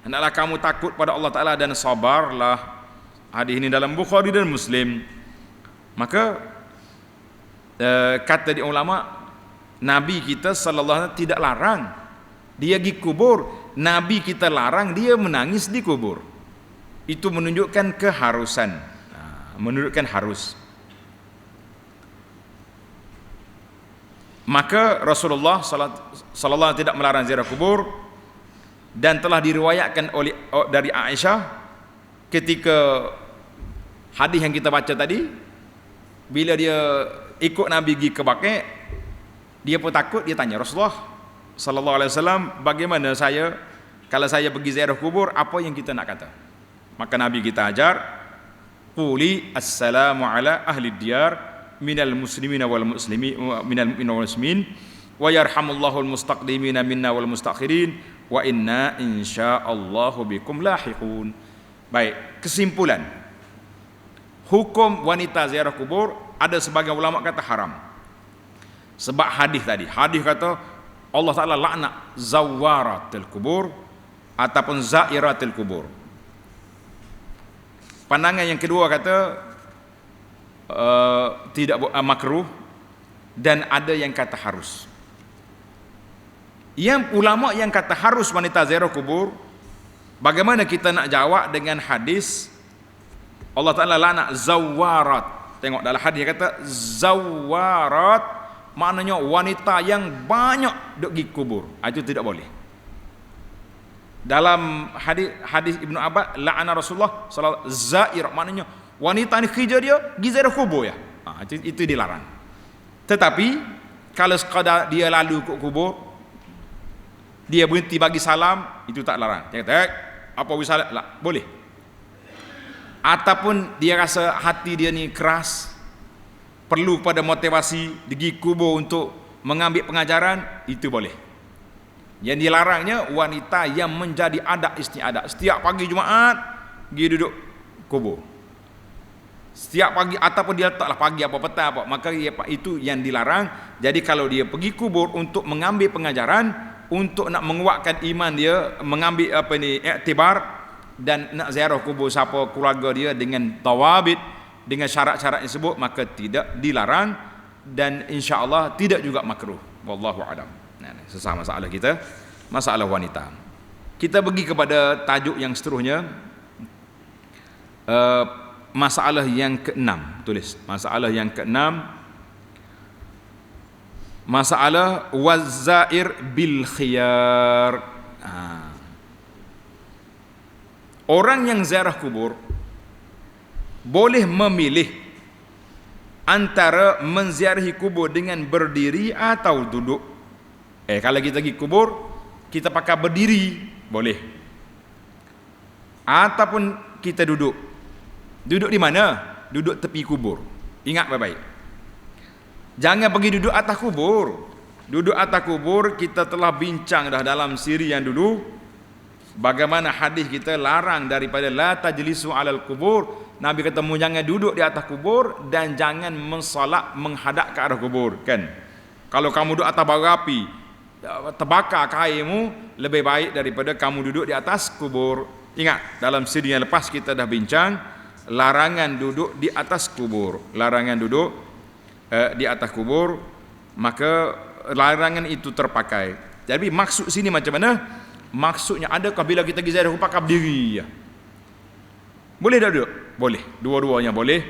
hendaklah kamu takut pada Allah Ta'ala dan sabarlah. Hadis ini dalam Bukhari dan Muslim. Maka kata di ulama, Nabi kita sallallahu alaihi wasallam tidak larang dia pergi kubur. Nabi kita larang dia menangis di kubur. Itu menunjukkan keharusan, menunjukkan harus. Maka Rasulullah sallallahu tidak melarang ziarah kubur, dan telah diriwayatkan dari Aisyah ketika hadis yang kita baca tadi, bila dia ikut Nabi pergi ke Baqi', dia pun takut, dia tanya Rasulullah sallallahu alaihi wasallam, bagaimana saya kalau saya pergi ziarah kubur, apa yang kita nak kata? Maka Nabi kita ajar, quli assalamu ala ahli diyar minal muslimina wal muslimin minal mu'minin wal muslimin wa yarhamullahu al mustaqdimina minna wal mustakhirin wa inna insyaallahu bikum lahiqun. Baik, kesimpulan hukum wanita ziarah kubur, ada sebagian ulama kata haram sebab hadis tadi. Hadis kata Allah Taala laknat zawaratil kubur ataupun zairatil kubur. Pandangan yang kedua kata tidak makruh, dan ada yang kata harus. Yang ulama yang kata harus wanita ziarah kubur, bagaimana kita nak jawab dengan hadis Allah Ta'ala la'na zawarat. Tengok dalam hadis kata zawarat, maknanya wanita yang banyak duk pergi kubur. Itu tidak boleh. Dalam hadis Ibnu Abbas la'ana Rasulullah sallallahu alaihi wasallam zair, maknanya wanita ni kerja dia pergi ziarah kubur ya. Itu dilarang. Tetapi kalau sekadar dia lalu ke kubur, dia berhenti bagi salam, itu tak larang. Dia kata, apa wisal? Lah, boleh. Ataupun dia rasa hati dia ni keras, perlu pada motivasi pergi kubur untuk mengambil pengajaran, itu boleh. Yang dilarangnya wanita yang menjadi adat istiadat. Setiap pagi Jumaat pergi duduk kubur. Setiap pagi, ataupun dia taklah pagi apa petang apa, maka itu yang dilarang. Jadi kalau dia pergi kubur untuk mengambil pengajaran, untuk nak menguatkan iman dia, mengambil iktibar dan nak ziarah kubur siapa keluarga dia dengan tawabit, dengan syarat-syarat tersebut, maka tidak dilarang dan insya-Allah tidak juga makruh. Wallahu a'lam. Nah, sesama masalah kita, masalah wanita. Kita pergi kepada tajuk yang seterusnya. Masalah yang ke-6, tulis masalah yang ke-6, masalah wazair bil khiyar. Orang yang ziarah kubur boleh memilih antara menziarahi kubur dengan berdiri atau duduk. Kalau kita pergi kubur, kita pakai berdiri boleh, ataupun kita duduk. Duduk di mana? Duduk tepi kubur. Ingat baik-baik. Jangan pergi duduk atas kubur. Duduk atas kubur kita telah bincang dah dalam siri yang dulu. Bagaimana hadis kita larang daripada la tajlisu alal kubur. Nabi kata jangan duduk di atas kubur dan jangan mensolat menghadap ke arah kubur, kan? Kalau kamu duduk atas bara api, terbakar kainmu, lebih baik daripada kamu duduk di atas kubur. Ingat dalam siri yang lepas kita dah bincang larangan duduk di atas kubur, larangan duduk di atas kubur, maka larangan itu terpakai. Jadi maksud sini macam mana? Maksudnya adakah bila kita pergi ziarah pakai berdiri ya? Boleh tak duduk? Boleh, dua-duanya boleh,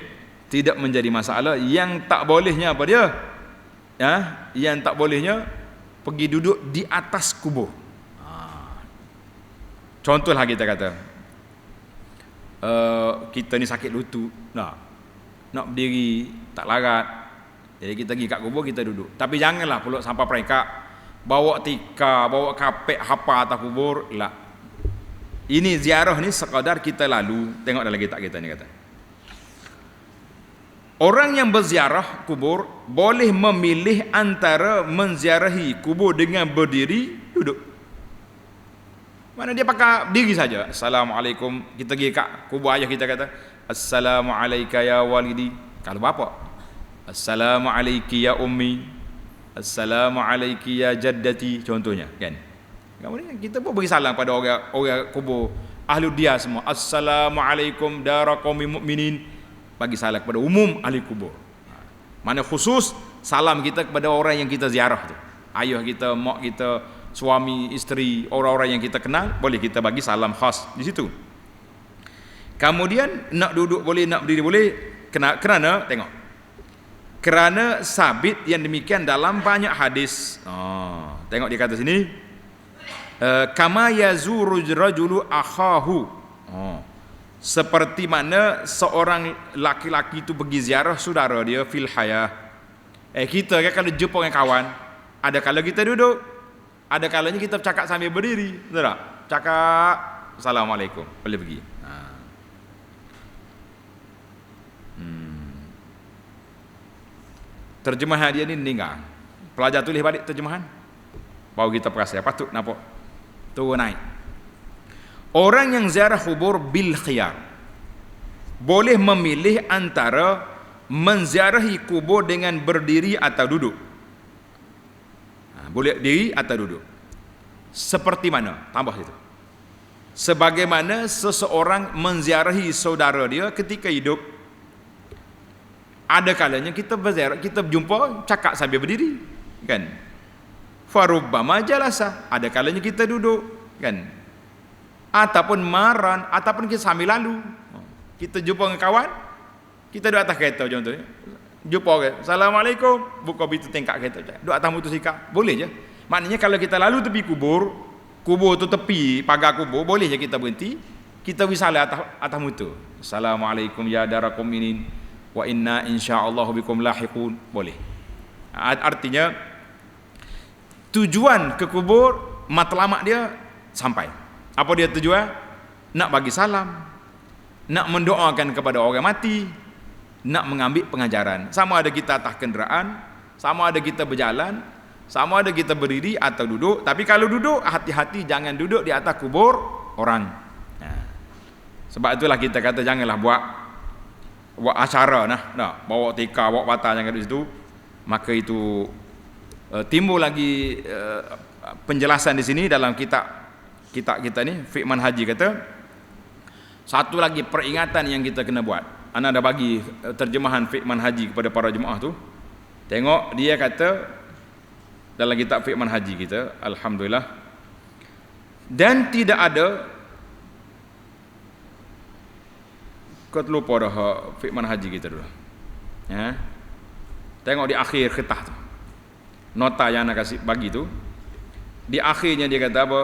tidak menjadi masalah. Yang tak bolehnya apa dia? Yang tak bolehnya pergi duduk di atas kubur. Contohlah kita kata kita ni sakit lutut, nak berdiri tak larat, jadi kita pergi kat kubur kita duduk. Tapi janganlah pula sampai peringkat bawa tikar, bawa kapek hapa atas kubur lah. Ini ziarah ni sekadar kita lalu. Tengok dalam kitab kita ni kata, orang yang berziarah kubur boleh memilih antara menziarahi kubur dengan berdiri, duduk. Mana dia pakai diri saja. Assalamualaikum. Kita pergi kat kubur ayah kita kata, Assalamualaikum ya walidi. Kalau bapa, Assalamualaikum ya ummi, Assalamualaikum ya jaddati, contohnya, kan? Kemudian kita pun beri salam pada orang kubur ahli dia semua. Assalamualaikum daraqaumi mukminin. Bagi salam kepada umum ahli kubur. Mana khusus salam kita kepada orang yang kita ziarah tu. Ayah kita, mak kita, suami, isteri, orang-orang yang kita kenal, boleh kita bagi salam khas di situ. Kemudian nak duduk boleh, nak berdiri boleh, kerana tengok, kerana sabit yang demikian dalam banyak hadis. Tengok dia kata sini, kama yazuru rajulu akhahu. Seperti mana seorang laki-laki itu pergi ziarah saudara dia fil hayah. Kita kan kalau jumpa dengan kawan, ada kala kita duduk, ada kalanya kita cakap sambil berdiri, betul tak? Cakap Assalamualaikum, boleh pergi. Terjemahan dia ni meninggal. Pelajar tulis balik terjemahan, baru kita perasa patut nampak turun naik. Orang yang ziarah kubur bil khiyar boleh memilih antara menziarahi kubur dengan berdiri atau duduk. Boleh diri atau duduk. Seperti mana? Tambah itu. Sebagaimana seseorang menziarahi saudara dia ketika hidup. Ada kalanya kita berziarah, kita berjumpa, cakap sambil berdiri, kan? Farubbama jalasa, ada kalanya kita duduk, kan? Ataupun maran, ataupun kita sambil lalu. Kita jumpa dengan kawan, kita duduk atas kereta contohnya. Jumpa orang, Assalamualaikum, buka pintu tingkap kereta, duduk atas motosikal, boleh je. Maknanya kalau kita lalu tepi kubur tu tepi pagar kubur, boleh je kita berhenti, kita wisala atas motor. Assalamualaikum ya darakum minin wa inna insyaallah bikum lahiqun, boleh. Artinya tujuan ke kubur matlamat dia sampai. Apa dia tujuan? Nak bagi salam, nak mendoakan kepada orang mati, nak mengambil pengajaran. Sama ada kita atas kenderaan, sama ada kita berjalan, sama ada kita berdiri atau duduk. Tapi kalau duduk, hati-hati jangan duduk di atas kubur orang. Sebab itulah kita kata janganlah buat acara bawa tikar, bawa bata jangan di situ. Maka itu timbul lagi penjelasan di sini dalam kitab kita ni, Fiqh Manhaji kata, satu lagi peringatan yang kita kena buat. Ana dah bagi terjemahan Fiqh Manhaji kepada para jemaah tu. Tengok dia kata dalam kitab Fiqh Manhaji kita, alhamdulillah. Dan tidak ada, kau terlupa dah Fiqh Manhaji kita dulu. Ya. Tengok di akhir kertas tu. Nota yang nak kasih bagi tu. Di akhirnya dia kata apa?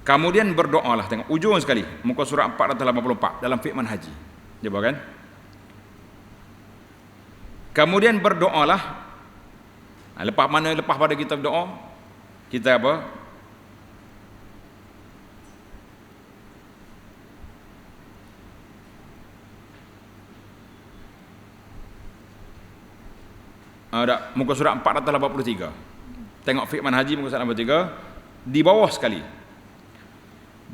Kemudian berdoalah, tengok ujung sekali, muka surat 484 dalam Fiqh Manhaji. Coba kan? Kemudian berdoalah. Lepas pada kita berdoa, kita apa? Ada muka surat 483. Tengok Fiqh Manhaji muka surat 483 di bawah sekali.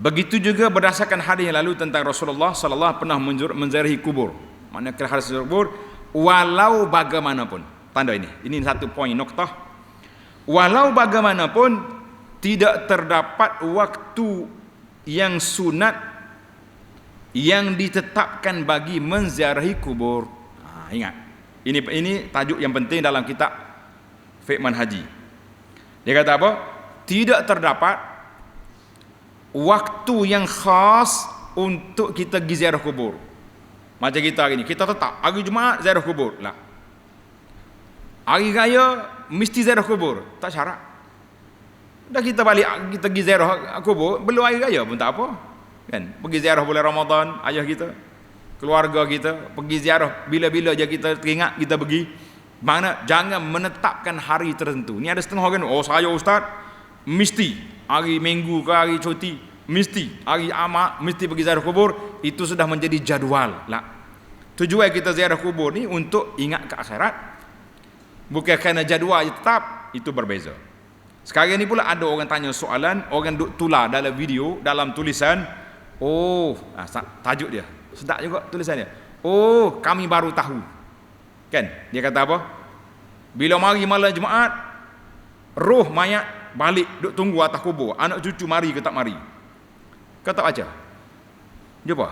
Begitu juga berdasarkan hadis yang lalu tentang Rasulullah sallallahu pernah menziarahi kubur. Maknanya ke hadis kubur walau bagaimanapun. Tanda ini satu poin noktah. Walau bagaimanapun tidak terdapat waktu yang sunat yang ditetapkan bagi menziarahi kubur. Ingat. Ini tajuk yang penting dalam kitab Fiqh Manhaji. Dia kata apa? Tidak terdapat waktu yang khas untuk kita pergi ziarah kubur. Macam kita hari ni, kita tetap hari Jumaat ziarah kubur lah. Hari raya mesti ziarah kubur, tak syarat. Dah kita balik kita pergi ziarah kubur belum hari raya pun tak apa. Kan? Pergi ziarah bulan Ramadan ayah kita, keluarga kita, pergi ziarah bila-bila je kita teringat kita pergi. Mana jangan menetapkan hari tertentu. Ni ada setengah orang, oh saya ustaz mesti hari Minggu ke hari cuti, mesti hari Ahad mesti pergi ziarah kubur. Itu sudah menjadi jadual lah. Tujuan kita ziarah kubur ni untuk ingat ke akhirat, bukan kerana jadual tetap. Itu berbeza. Sekarang ni pula ada orang tanya soalan, orang duk tular dalam video, dalam tulisan, tajuk dia sedap juga tulisannya. Oh, kami baru tahu. Kan? Dia kata apa? Bila mari malam Jumaat, roh mayat balik duk tunggu atas kubur. Anak cucu mari ke tak mari? Kau tak baca? Jumpa?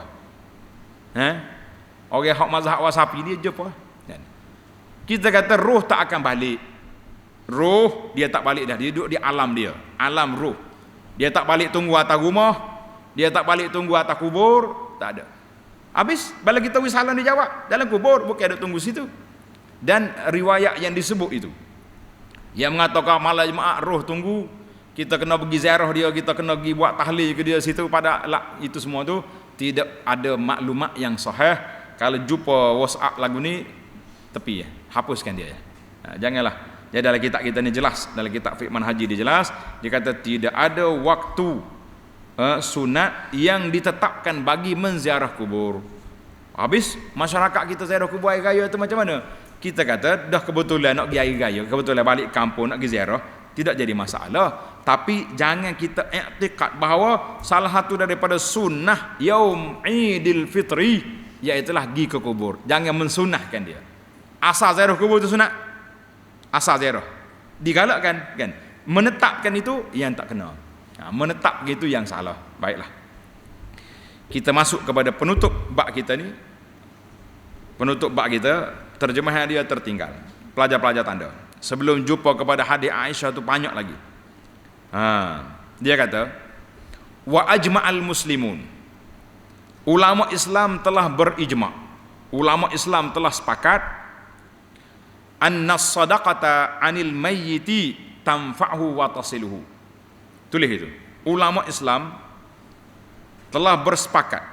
Orang hak mazhab Wasafi dia jumpa? Kita kata roh tak akan balik. Roh dia tak balik dah. Dia duduk di alam dia. Alam roh. Dia tak balik tunggu atas rumah. Dia tak balik tunggu atas kubur. Tak ada. Habis bila kita wisalan dijawab dalam kubur, bukan ada tunggu situ. Dan riwayat yang disebut itu yang mengatakan malam Jumaat roh tunggu, kita kena pergi ziarah dia, kita kena pergi buat tahlil ke dia situ, pada itu semua tu tidak ada maklumat yang sahih. Kalau jumpa WhatsApp lagu ni tepi hapuskan dia. Janganlah. Jadi dalam kitab kita ni jelas, dalam kitab Fiqh Manhaji dia jelas, dia kata tidak ada waktu sunat yang ditetapkan bagi menziarah kubur. Habis masyarakat kita ziarah kubur hari raya tu macam mana? Kita kata dah kebetulan nak pergi hari raya, kebetulan balik kampung nak pergi ziarah, tidak jadi masalah. Tapi jangan kita i'tikad bahawa salah satu daripada sunnah yaum Idul Fitri iaitulah pergi ke kubur. Jangan mensunahkan dia. Asal ziarah kubur itu sunat. Asal ziarah. Digalakkan kan. Menetapkan itu yang tak kena. Menetap gitu yang salah. Baiklah. kita masuk kepada penutup bab kita ni. Penutup bab kita, terjemahan dia tertinggal. Pelajar-pelajar tanda. Sebelum jumpa kepada hadis Aisyah tu banyak lagi. Dia kata, wa ajma'al muslimun. Ulama Islam telah berijma'. Ulama Islam telah sepakat anna sadaqata 'anil mayyiti tanfa'hu wa tasiluhu. Tulis itu. Ulama Islam telah bersepakat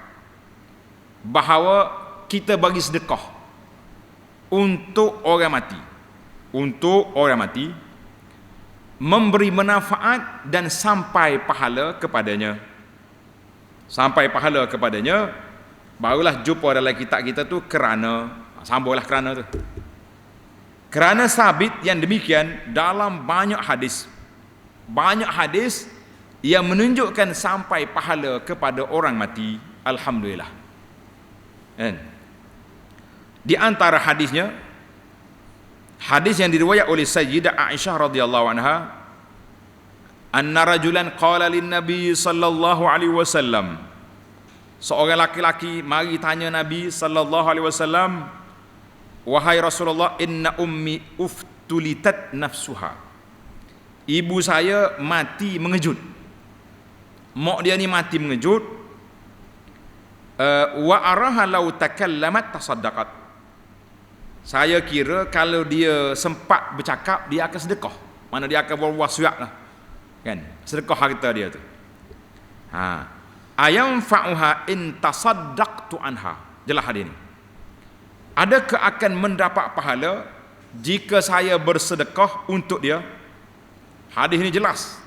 bahawa kita bagi sedekah untuk orang mati. Untuk orang mati, memberi manfaat dan sampai pahala kepadanya. Sampai pahala kepadanya, barulah jumpa dalam kitab kita tu kerana, sambunglah kerana tu. Kerana sabit yang demikian dalam banyak hadis. Banyak hadis yang menunjukkan sampai pahala kepada orang mati. Alhamdulillah. Kan? Di antara hadisnya, hadis yang diriwayat oleh Sayyidah Aisyah radhiyallahu anha, anna rajulan qala lin nabi sallallahu alaihi wasallam, seorang laki-laki mari tanya Nabi sallallahu alaihi wasallam, wahai Rasulullah, inna ummi uftulitat nafsuha, ibu saya mati mengejut. Mak dia ni mati mengejut. Wa araha law takallamat tasaddaqat, saya kira kalau dia sempat bercakap, dia akan sedekah. Mana dia akan berwasiat lah. Kan? Sedekah harta dia tu. Ayam fa'uha in tasaddaqtu anha. Jelas hadis ni. Adakah akan mendapat pahala jika saya bersedekah untuk dia? Hadis ni jelas.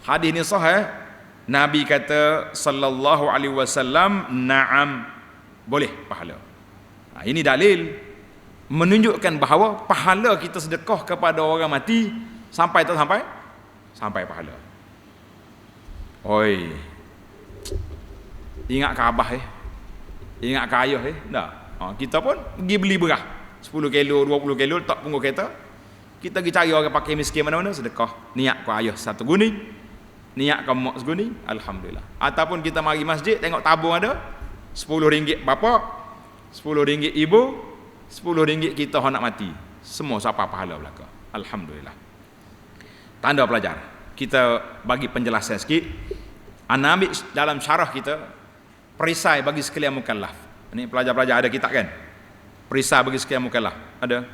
Hadis ni sahih. Nabi kata sallallahu alaihi wasallam, na'am, boleh pahala. Ini dalil menunjukkan bahawa pahala kita sedekah kepada orang mati sampai tak sampai? Sampai pahala. Oi. Ingat ke abah Ingat ke ayah dah. Kita pun pergi beli beras 10 kilo, 20 kilo, tak pungut kereta. Kita pergi cari orang pakai miskin mana-mana, sedekah. Niat ke ayah satu guning, niat ke mak seguning, alhamdulillah. Ataupun kita mari masjid, tengok tabung ada, RM10 bapa, RM10 ibu, RM10 kita nak mati. Semua siapa pahala belaka. Alhamdulillah. Tanda pelajar. Kita bagi penjelasan sikit. Ana ambil dalam syarah kita perisai bagi sekalian mukallaf. Ini pelajar-pelajar ada kitab kan? Perisai bagi sekalian mukallaf. Ada.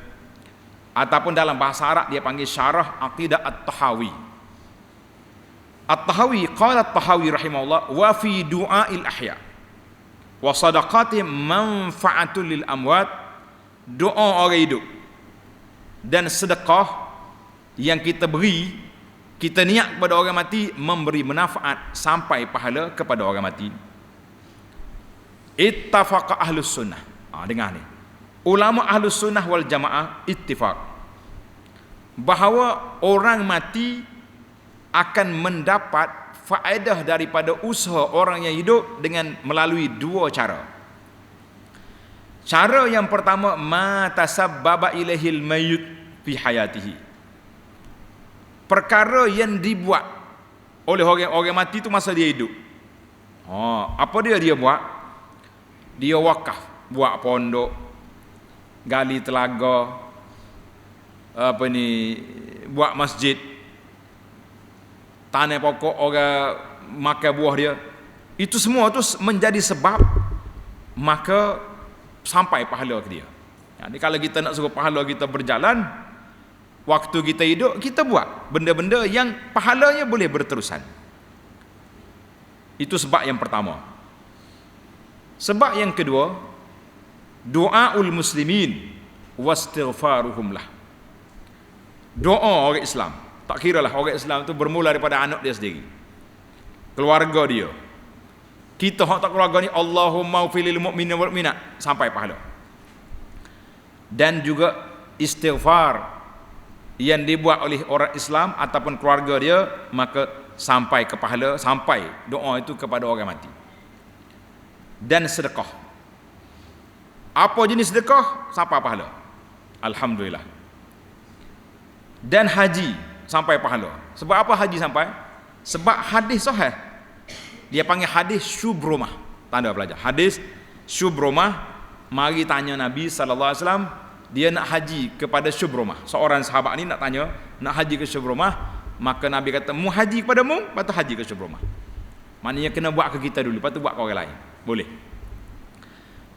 Ataupun dalam bahasa Arab dia panggil syarah Aqidah At-Tahawi. At-Tahawi, qala At-Tahawi rahimahullah, wa fi du'ail ahya wa sadaqati manfa'atul lil amwat, doa orang hidup dan sedekah yang kita beri, kita niat kepada orang mati, memberi manfaat sampai pahala kepada orang mati. Ittafaqa ahlus sunnah. Dengar ni. Ulama ahlus sunnah wal jamaah ittifaq bahawa orang mati akan mendapat faedah daripada usaha orang yang hidup dengan melalui dua cara. Cara yang pertama, ma tasabbaba ilaihil mayyit fi hayatihi. Perkara yang dibuat oleh orang mati itu masa dia hidup. Apa dia buat? Dia wakaf, buat pondok, gali telaga, buat masjid, tanam pokok orang makan buah dia. Itu semua tu menjadi sebab maka sampai pahala ke dia. Jadi kalau kita nak suruh pahala kita berjalan, waktu kita hidup kita buat benda-benda yang pahalanya boleh berterusan. Itu sebab yang pertama. Sebab yang kedua, doaul muslimin wastighfaruhum lah. Doa orang Islam. Tak kiralah orang Islam itu bermula daripada anak dia sendiri, keluarga dia. Kita hak tak keluarga ni, Allahumma ufilil mu'minin wal mu'minat, sampai pahala. Dan juga istighfar yang dibuat oleh orang Islam ataupun keluarga dia, maka sampai ke pahala, sampai doa itu kepada orang mati. Dan sedekah. Apa jenis sedekah? Sampai pahala. Alhamdulillah. Dan haji sampai pahala. Sebab apa haji sampai? Sebab hadis sahih. Dia panggil hadis syubrumah. Tanda pelajar. Hadis Syubromah mari tanya Nabi sallallahu alaihi wasallam, dia nak haji kepada Syubromah. Seorang sahabat ni nak tanya, nak haji ke Syubromah, maka Nabi kata, "Mu haji kepadamu, lepas tu haji ke Syubromah." Maknanya kena buat ke kita dulu, lepas tu buat ke orang lain. Boleh.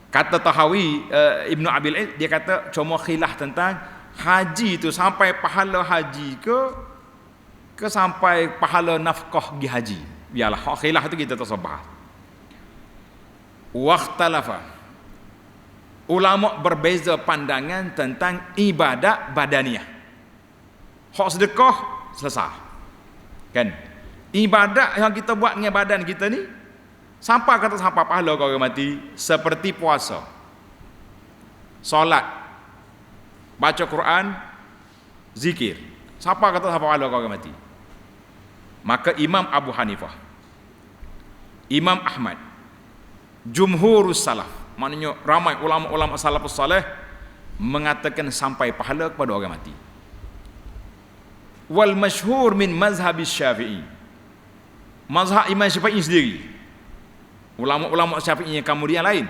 Kata Tahawi Ibnu Abil Iz, dia kata cuma khilaf tentang haji tu sampai pahala haji ke sampai pahala nafkah pergi haji. Biarlah hak khilaf tu kita tak sabah. Waqtalafa, ulama berbeza pandangan tentang ibadat badaniyah. Hak sedekah selesai. Kan? Ibadat yang kita buat dengan badan kita ni sampai kata sampai pahala kau orang mati, seperti puasa, solat, baca Quran, zikir. Sampai kata sampai pahala kau orang mati. Maka Imam Abu Hanifah, Imam Ahmad, jumhurus salaf, maknanya ramai ulama-ulama salafus saleh mengatakan sampai pahala kepada orang mati. Wal masyhur min mazhab Syafi'i, mazhab Imam Syafi'i sendiri. Ulama-ulama Syafi'i yang kemudian lain,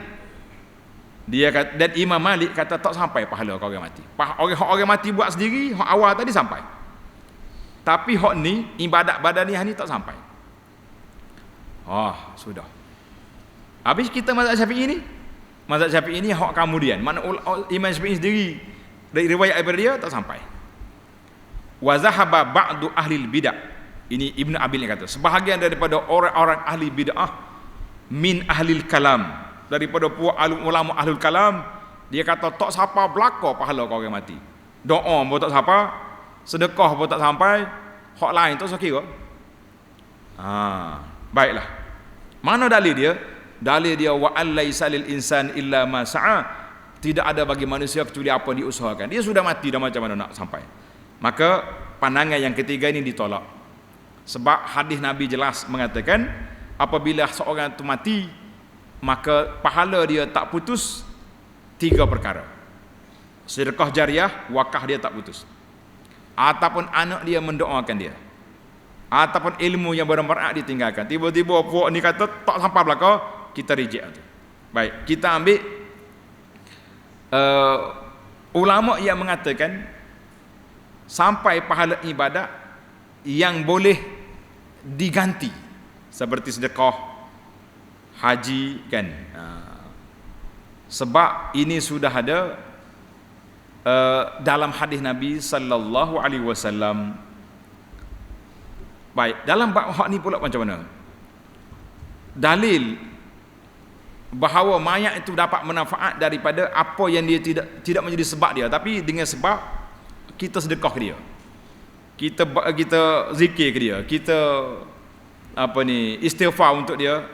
dia kata, dan Imam Malik kata tak sampai pahala orang mati. Orang mati buat sendiri, hak awal tadi sampai. Tapi hak ni ibadat badaniah ni tak sampai. Sudah. Habis kita mazhab Syafi'i ni, mazhab Syafi'i ni hak kemudian. Mana Imam Syafi'i sendiri dari riwayat daripada dia tak sampai. Wa zahaba ba'du ahli bidah. Ini Ibnu Abil yang kata, sebahagian daripada orang-orang ahli bid'ah min ahlil kalam, daripada puak ulama ahlul kalam, dia kata tak siapa belaka pahala kau orang mati. Doa pun tak siapa, sedekah pun tak sampai, hak lain tak sekira. Baiklah. Mana dalil dia? Dalil dia wa allaisa lil insan illa ma sa'a. Tidak ada bagi manusia kecuali apa yang diusahakan. Dia sudah mati, dah macam mana nak sampai. Maka pandangan yang ketiga ini ditolak. Sebab hadis Nabi jelas mengatakan apabila seorang itu mati, maka pahala dia tak putus 3 perkara. Sedekah jariah, wakaf dia tak putus. Ataupun anak dia mendoakan dia. Ataupun ilmu yang bermanfaat ditinggalkan. Tiba-tiba puak ni kata tak sampai belaka, kita reject tu. Baik, kita ambil ulama yang mengatakan sampai pahala ibadat yang boleh diganti, seperti sedekah, haji, kan. Sebab ini sudah ada dalam hadis Nabi sallallahu alaihi wasallam. Baik, dalam bab hak ni pula macam mana? Dalil bahawa mayat itu dapat manfaat daripada apa yang dia tidak menjadi sebab dia, tapi dengan sebab kita sedekah ke dia, kita zikir ke dia, kita istighfar untuk dia.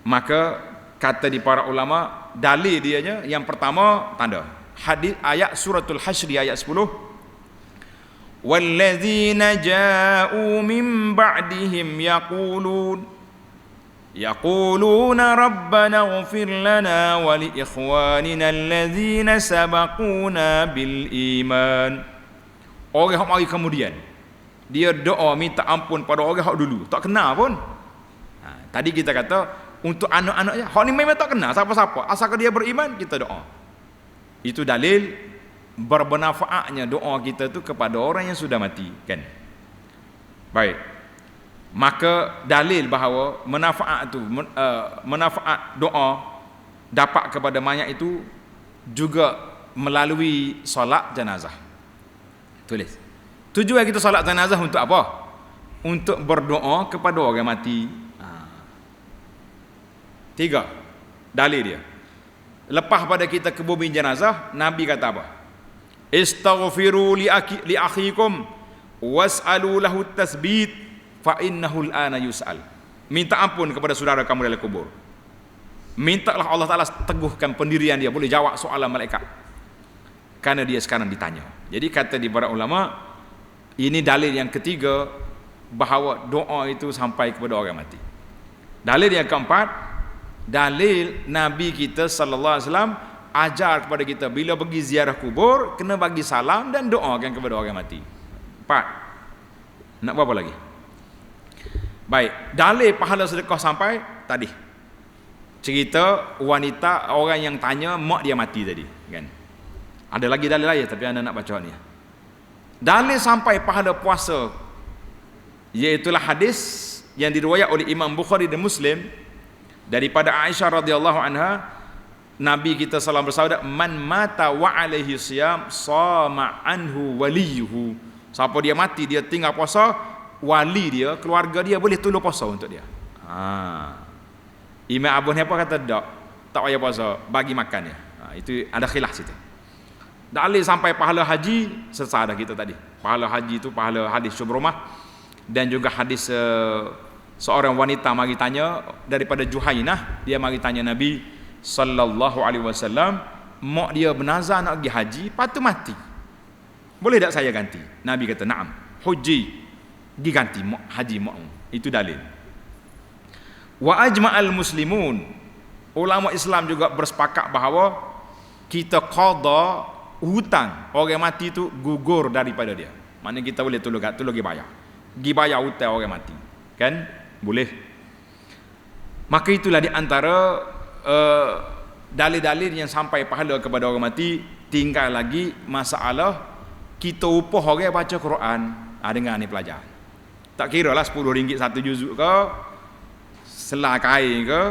Maka kata di para ulama, dalil dianya yang pertama tanda hadis ayat suratul Hasyr ayat 10, walladzina ja'u min ba'dihim yaquluna rabbana ighfir lana wa li ikhwanina alladzina sabaquna bil iman. Orang yang mari kemudian, dia doa minta ampun pada orang yang dulu tak kenal pun. Tadi kita kata untuk anak-anaknya, hak ni memang tak kenal siapa-siapa, asalkan dia beriman kita doa. Itu dalil bermanfaatnya doa kita tu kepada orang yang sudah mati, kan. Baik, maka dalil bahawa manfaat doa dapat kepada mayat itu juga melalui solat jenazah. Tulis, tujuan kita solat jenazah untuk apa? Untuk berdoa kepada orang mati. 3 dalil dia. Lepas pada kita ke bumi jenazah, Nabi kata apa? Istaghfiru li akhikum was'alu lahu tasbit fa innahu al-ana yus'al. Minta ampun kepada saudara kamu dalam kubur. Mintalah Allah Taala teguhkan pendirian dia, boleh jawab soalan malaikat, karena dia sekarang ditanya. Jadi kata di para ulama, ini dalil yang ketiga bahawa doa itu sampai kepada orang mati. Dalil yang keempat, dalil Nabi kita sallallahu alaihi wasallam ajar kepada kita bila pergi ziarah kubur kena bagi salam dan doakan kepada orang mati. 4. Nak berapa lagi? Baik, dalil pahala sedekah sampai tadi. cerita wanita orang yang tanya mak dia mati tadi, kan? Ada lagi dalil lain tapi anda nak baca ni. Dalil sampai pahala puasa, iaitulah hadis yang diriwayat oleh Imam Bukhari dan Muslim daripada Aisyah radhiyallahu anha, Nabi kita sallallahu bersabda, man mata wa alaihi siyam sama anhu waliyuhu. Siapa dia mati dia tinggal puasa, wali dia, keluarga dia boleh tolong puasa untuk dia. Imam Abu Hanifah kata tak payah puasa, bagi makan dia. Itu ada khilaf situ. Dalil sampai pahala haji selesai dah kita tadi. Pahala haji itu pahala hadis Syubrumah, dan juga hadis seorang wanita mari tanya daripada Juhainah, dia mari tanya Nabi sallallahu alaihi wasallam, mak dia bernazar nak pergi haji, patut mati. Boleh tak saya ganti? Nabi kata, "Na'am, huji, diganti mak haji makmu." Itu dalil. Wa ajma'al muslimun, ulama Islam juga bersepakat bahawa kita qada hutang orang mati tu gugur daripada dia. Maknanya kita boleh tolong pergi bayar. Pergi bayar hutang orang mati. Kan? Boleh. Maka itulah di antara dalil-dalil yang sampai pahala kepada orang mati. Tinggal lagi masalah kita upah orang baca Quran. Dengar ni pelajar. Tak kira lah RM10 satu juzuk ke, selai kain ke,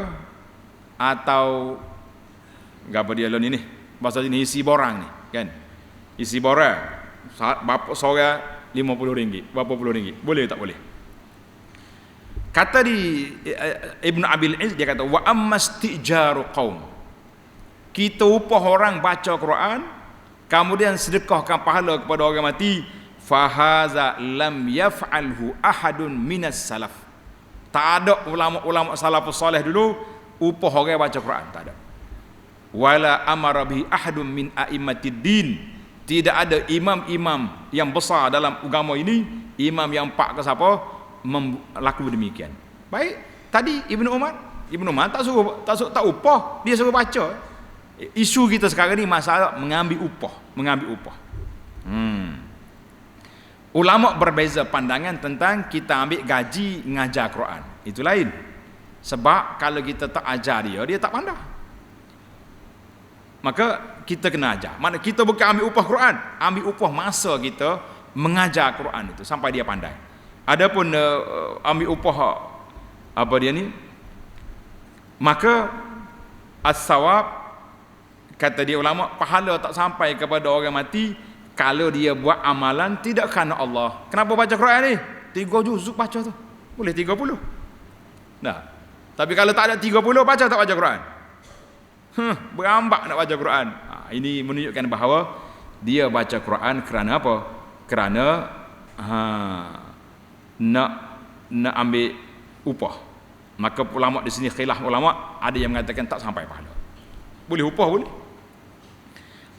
atau apa dia lah ni bahasa sini isi borang ni, kan? Isi borang bapa seorang RM50, berapa puluh ringgit. Boleh tak boleh? Kata di Ibn Abil Iz, dia kata wa ammastijaru qaum, kita upah orang baca Quran kemudian sedekahkan pahala kepada orang mati, fahaza lam yaf'alhu ahadun minas salaf. Tak ada ulama-ulama salafus salih dulu upah orang baca Quran, tak ada. Wala amara bihi ahadun min a'immatid din, tidak ada imam-imam yang besar dalam agama ini, imam yang empat ke siapa laku demikian. Baik, tadi Ibnu Umar tak upah, dia suruh baca. Isu kita sekarang ni masalah mengambil upah. Ulama berbeza pandangan tentang kita ambil gaji ngajar Quran. Itu lain. Sebab kalau kita tak ajar dia tak pandai. Maka kita kena ajar. Mana kita bukan ambil upah Quran, ambil upah masa kita mengajar Quran itu sampai dia pandai. Adapun ambil upah apa dia ni, maka as-sawab, kata dia ulama, pahala tak sampai kepada orang mati kalau dia buat amalan tidak kerana Allah. Kenapa baca Quran ni? 3 juzuk baca tu. Boleh 30. Nah. Tapi kalau tak ada 30, baca tak baca Quran? Berambak nak baca Quran. Ini menunjukkan bahawa dia baca Quran kerana apa? Kerana nak ambil upah. Maka ulama di sini khilaf ulama, ada yang mengatakan tak sampai pahala. Boleh upah boleh.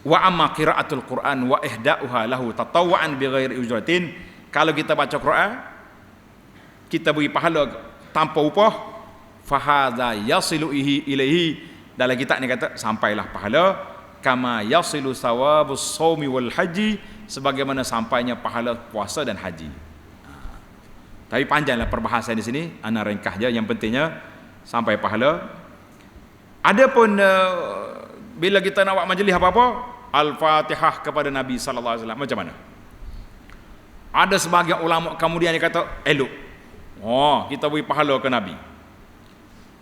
Wa amma qiraatul Quran wa ihda'uha lahu tatawwu'an bighairi ujratin, kalau kita baca Quran kita beri pahala tanpa upah, fa hadza yasilu ilaihi, dalam kitab ni kata sampailah pahala kama yasilu sawabus shaumi wal haji, sebagaimana sampainya pahala puasa dan haji. Tapi panjanglah perbahasan di sini, ana ringkas je, yang pentingnya sampai pahala. Adapun bila kita nak buat majlis apa-apa, Al-Fatihah kepada Nabi sallallahu alaihi wasallam macam mana? Ada sebahagian ulama kemudian dia kata elok. Kita beri pahala ke Nabi.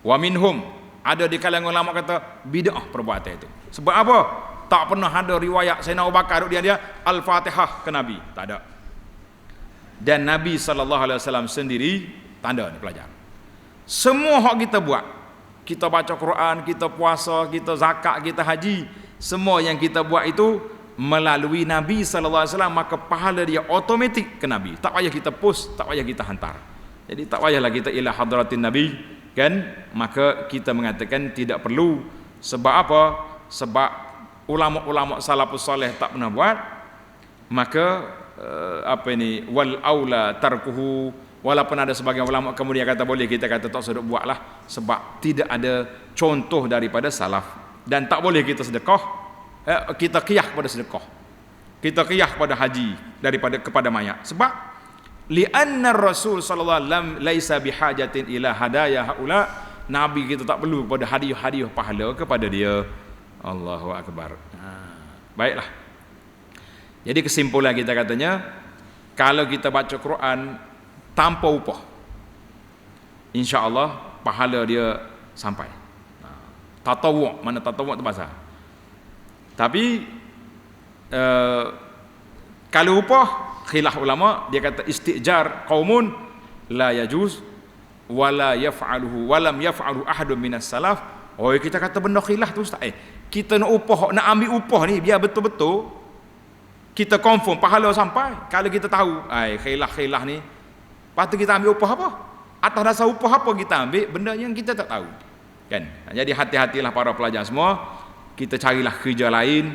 Wa minhum, ada di kalangan ulama kata bid'ah perbuatan itu. Sebab apa? Tak pernah ada riwayat Sayyidina Abu Bakar dia Al-Fatihah ke Nabi, tak ada. Dan Nabi sallallahu alaihi wasallam sendiri tanda ni pelajar. Semua hak kita buat, kita baca Quran, kita puasa, kita zakat, kita haji, semua yang kita buat itu melalui Nabi sallallahu alaihi wasallam, maka pahala dia automatik ke Nabi. Tak payah kita post, tak payah kita hantar. Jadi tak payahlah kita ila hadratin Nabi, kan? Maka kita mengatakan tidak perlu. Sebab apa? Sebab ulama-ulama salafus saleh tak pernah buat. Maka wal aula tarkuhu, walaupun ada sebagian ulama kemudian kata boleh, kita kata tak sedap buatlah, sebab tidak ada contoh daripada salaf. Dan tak boleh kita sedekah, kita qiyah pada sedekah, kita qiyah pada haji daripada kepada mayat. Sebab li'anna Rasul sallallahu alaihi wasallam laisa bihajatin ila hadaya haula, Nabi kita tak perlu kepada hadiah-hadiah pahala kepada dia. Allahu akbar. Baiklah. Jadi kesimpulan kita katanya, kalau kita baca Quran tanpa upah, insya-Allah pahala dia sampai. Tatawwu', mana tatawwu' tu bahasa. Tapi kalau upah, khilaf ulama dia kata istijar qaumun la yajuz wala yaf'aluhu walam yaf'alu ahadun minas salaf. Oh, kita kata benda khilaf tu ustaz. Kita nak upah, nak ambil upah ni biar betul-betul kita confirm pahala sampai. Kalau kita tahu khilaf ni, patut kita ambil upah apa? Atas dasar upah apa kita ambil benda yang kita tak tahu. Kan? Jadi hati-hatilah para pelajar semua, kita carilah kerja lain,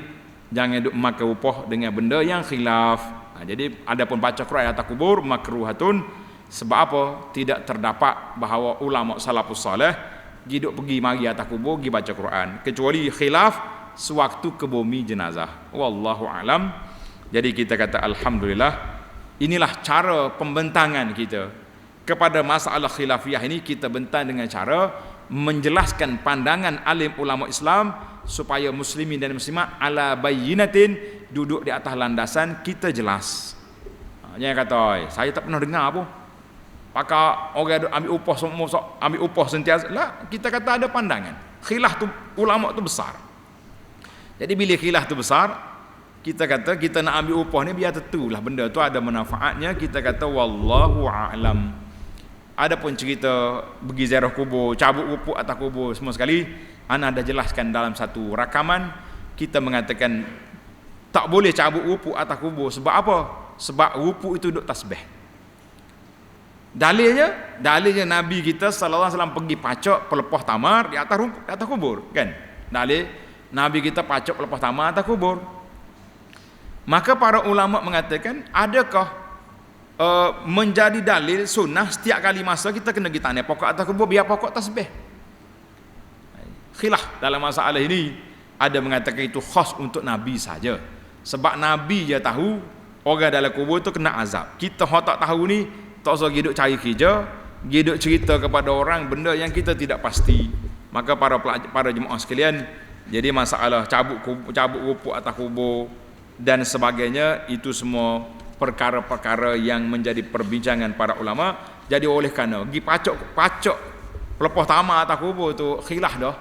jangan duk makan upah dengan benda yang khilaf. Jadi adapun baca Quran atas kubur makruhatun, sebab apa? Tidak terdapat bahawa ulama salafus saleh hidup pergi mari atas kubur pergi baca Quran, kecuali khilaf sewaktu ke bumi jenazah. Wallahu alam. Jadi kita kata alhamdulillah, inilah cara pembentangan kita kepada masalah khilafiyah ini. Kita bentang dengan cara menjelaskan pandangan alim ulama Islam supaya muslimin dan muslimat ala bayyinatin, duduk di atas landasan kita jelas. Jangan kata saya tak pernah dengar apa pakai orang ambil upah semua, ambil upah sentiasa. Lah, kita kata ada pandangan. Khilaf tu ulama tu besar. Jadi bila khilaf tu besar, kita kata kita nak ambil upah ni biar tentulah benda tu ada manfaatnya. Kita kata wallahu a'lam. Adapun cerita pergi ziarah kubur, cabut rupuk atas kubur semua sekali, ana dah jelaskan dalam satu rakaman. Kita mengatakan tak boleh cabut rupuk atas kubur. Sebab apa? Sebab rupuk itu duduk tasbih. Dalilnya Nabi kita sallallahu alaihi wasallam pergi pacak pelepah tamar di atas kubur, kan? Dalil Nabi kita pacak pelepah tamar atas kubur. Maka para ulama mengatakan, adakah menjadi dalil sunnah setiap kali masa kita kena pergi tanam pokok atas kubur biar pokok tasbih? Khilaf dalam masalah ini. Ada mengatakan itu khas untuk Nabi saja. Sebab Nabi je tahu orang dalam kubur tu kena azab. Kita tak tahu ni, tak usah hidup cari kerja, hidup cerita kepada orang benda yang kita tidak pasti. Maka para jemaah sekalian, jadi masalah cabut rupuk atas kubur dan sebagainya, itu semua perkara-perkara yang menjadi perbincangan para ulama. Jadi oleh kerana pergi pacak pelepah tamar atas kubur tu khilaf dah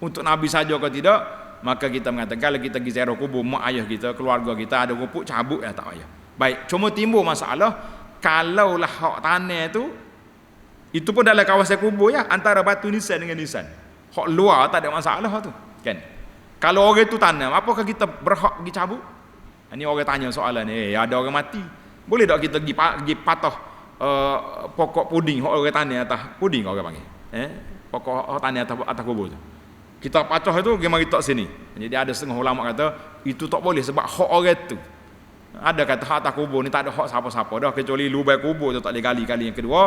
untuk Nabi saja ke tidak, maka kita mengatakan kalau kita pergi ziarah kubur mak ayah kita, keluarga kita ada rupuk, cabut ya tak payah. Baik, cuma timbul masalah kalaulah hak tanah itu pun dalam kawasan kubur ya, antara batu nisan dengan nisan. Hak luar tak ada masalah tu, kan? Kalau orang itu tanam, apakah kita berhak pergi cabut? Ini orang tanya soalan ni, ada orang mati, boleh tak kita pergi patah pokok puding hak orang tanam atas puding orang panggil? Pokok tanam atas kubur tu. Kita pacah itu mari tak sini. Jadi ada setengah ulama kata itu tak boleh sebab hak orang tu. Ada kata hak atas kubur ni tak ada hak siapa-siapa dah, kecuali lubang kubur tu tak boleh gali. Kali yang kedua,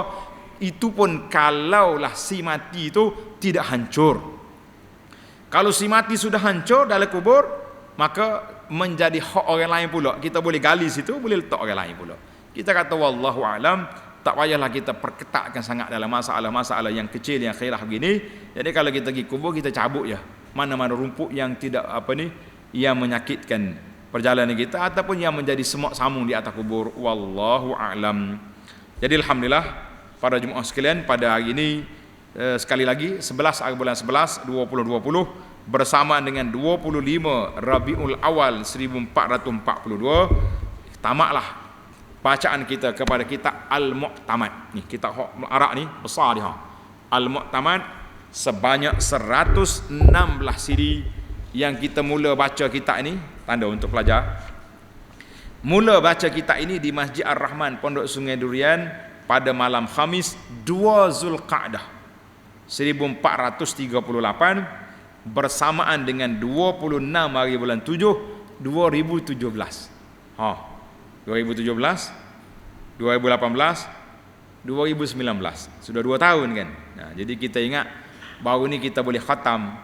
itu pun kalaulah si mati itu tidak hancur. Kalau si mati sudah hancur dalam kubur, maka menjadi hak orang lain pula. Kita boleh gali situ, boleh letak orang lain pula. Kita kata wallahu alam, tak payahlah kita perketatkan sangat dalam masalah-masalah yang kecil yang khilaf begini. Jadi kalau kita pergi kubur, kita cabut ya mana-mana rumput yang tidak yang menyakitkan perjalanan kita ataupun yang menjadi semak samung di atas kubur. Wallahu a'lam. Jadi alhamdulillah para jemaah sekalian, pada hari ini sekali lagi 11 bulan 11 2020 bersamaan dengan 25 Rabiul Awal 1442 tamatlah bacaan kita kepada kitab Al-Mu'tamad. Ni kitab Arab ni besar dia. Al-Mu'tamad sebanyak 116 siri yang kita mula baca kitab ini. Tanda untuk pelajar. Mula baca kitab ini di Masjid Ar-Rahman Pondok Sungai Durian pada malam Khamis 2 Zulqa'dah 1438 bersamaan dengan 26 hari bulan 7 2017. 2017, 2018, 2019. Sudah 2 tahun kan. Nah, jadi kita ingat baru ni kita boleh khatam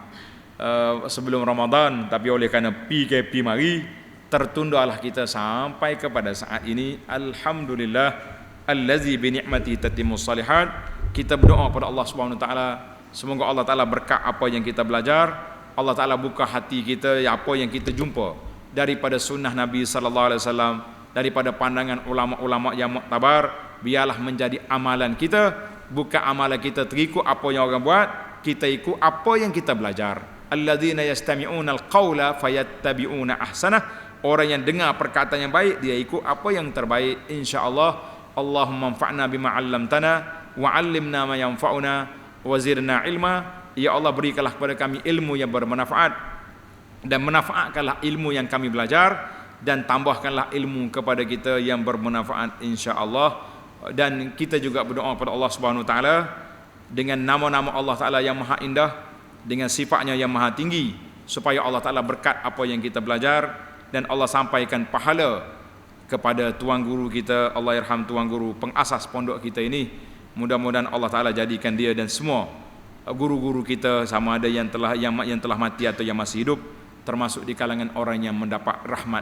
sebelum Ramadan, tapi oleh kerana PKP mari tertundalah kita sampai kepada saat ini. Alhamdulillah allazi bi ni'matihi tatimmus salihat. Kita berdoa kepada Allah Subhanahu wa taala Semoga Allah Ta'ala berkat apa yang kita belajar. Allah Ta'ala buka hati kita apa yang kita jumpa daripada sunnah Nabi sallallahu alaihi wasallam, daripada pandangan ulama-ulama yang muktabar, biarlah menjadi amalan kita, bukan amalan kita terikut apa yang orang buat, kita ikut apa yang kita belajar. Alladzina yastami'una al-qaula fayattabi'una ahsanah. Orang yang dengar perkataan yang baik, dia ikut apa yang terbaik, insya-Allah. Allahumma anfa'na bima 'allamtana wa 'allimna ma yanfa'una wa zidna ilma. Ya Allah, berikanlah kepada kami ilmu yang bermanfaat dan manfaatkanlah ilmu yang kami belajar, dan tambahkanlah ilmu kepada kita yang bermanfaat, insya-Allah. Dan kita juga berdoa kepada Allah Subhanahu wa taala dengan nama-nama Allah Taala yang maha indah, dengan sifatnya yang maha tinggi, supaya Allah Taala berkat apa yang kita belajar, dan Allah sampaikan pahala kepada tuan guru kita, Allah yarham tuan guru pengasas pondok kita ini. Mudah-mudahan Allah Taala jadikan dia dan semua guru-guru kita, sama ada yang telah mati atau yang masih hidup, termasuk di kalangan orang yang mendapat rahmat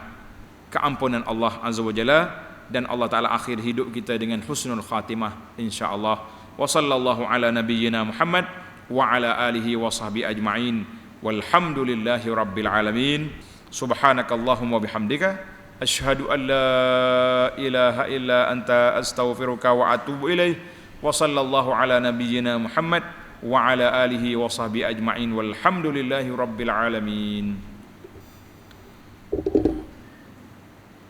keampunan Allah Azza wa Jalla, dan Allah Ta'ala akhir hidup kita dengan husnul khatimah, insya-Allah. Wa sallallahu ala nabiyyina Muhammad wa ala alihi wa sahbihi ajma'in, walhamdulillahi rabbil alamin. Subhanakallahumma bihamdika asyhadu an la ilaha illa anta astaghfiruka wa atubu ilaih. Wa sallallahu ala nabiyyina Muhammad wa ala alihi wa sahbihi ajma'in, walhamdulillahi rabbil alamin.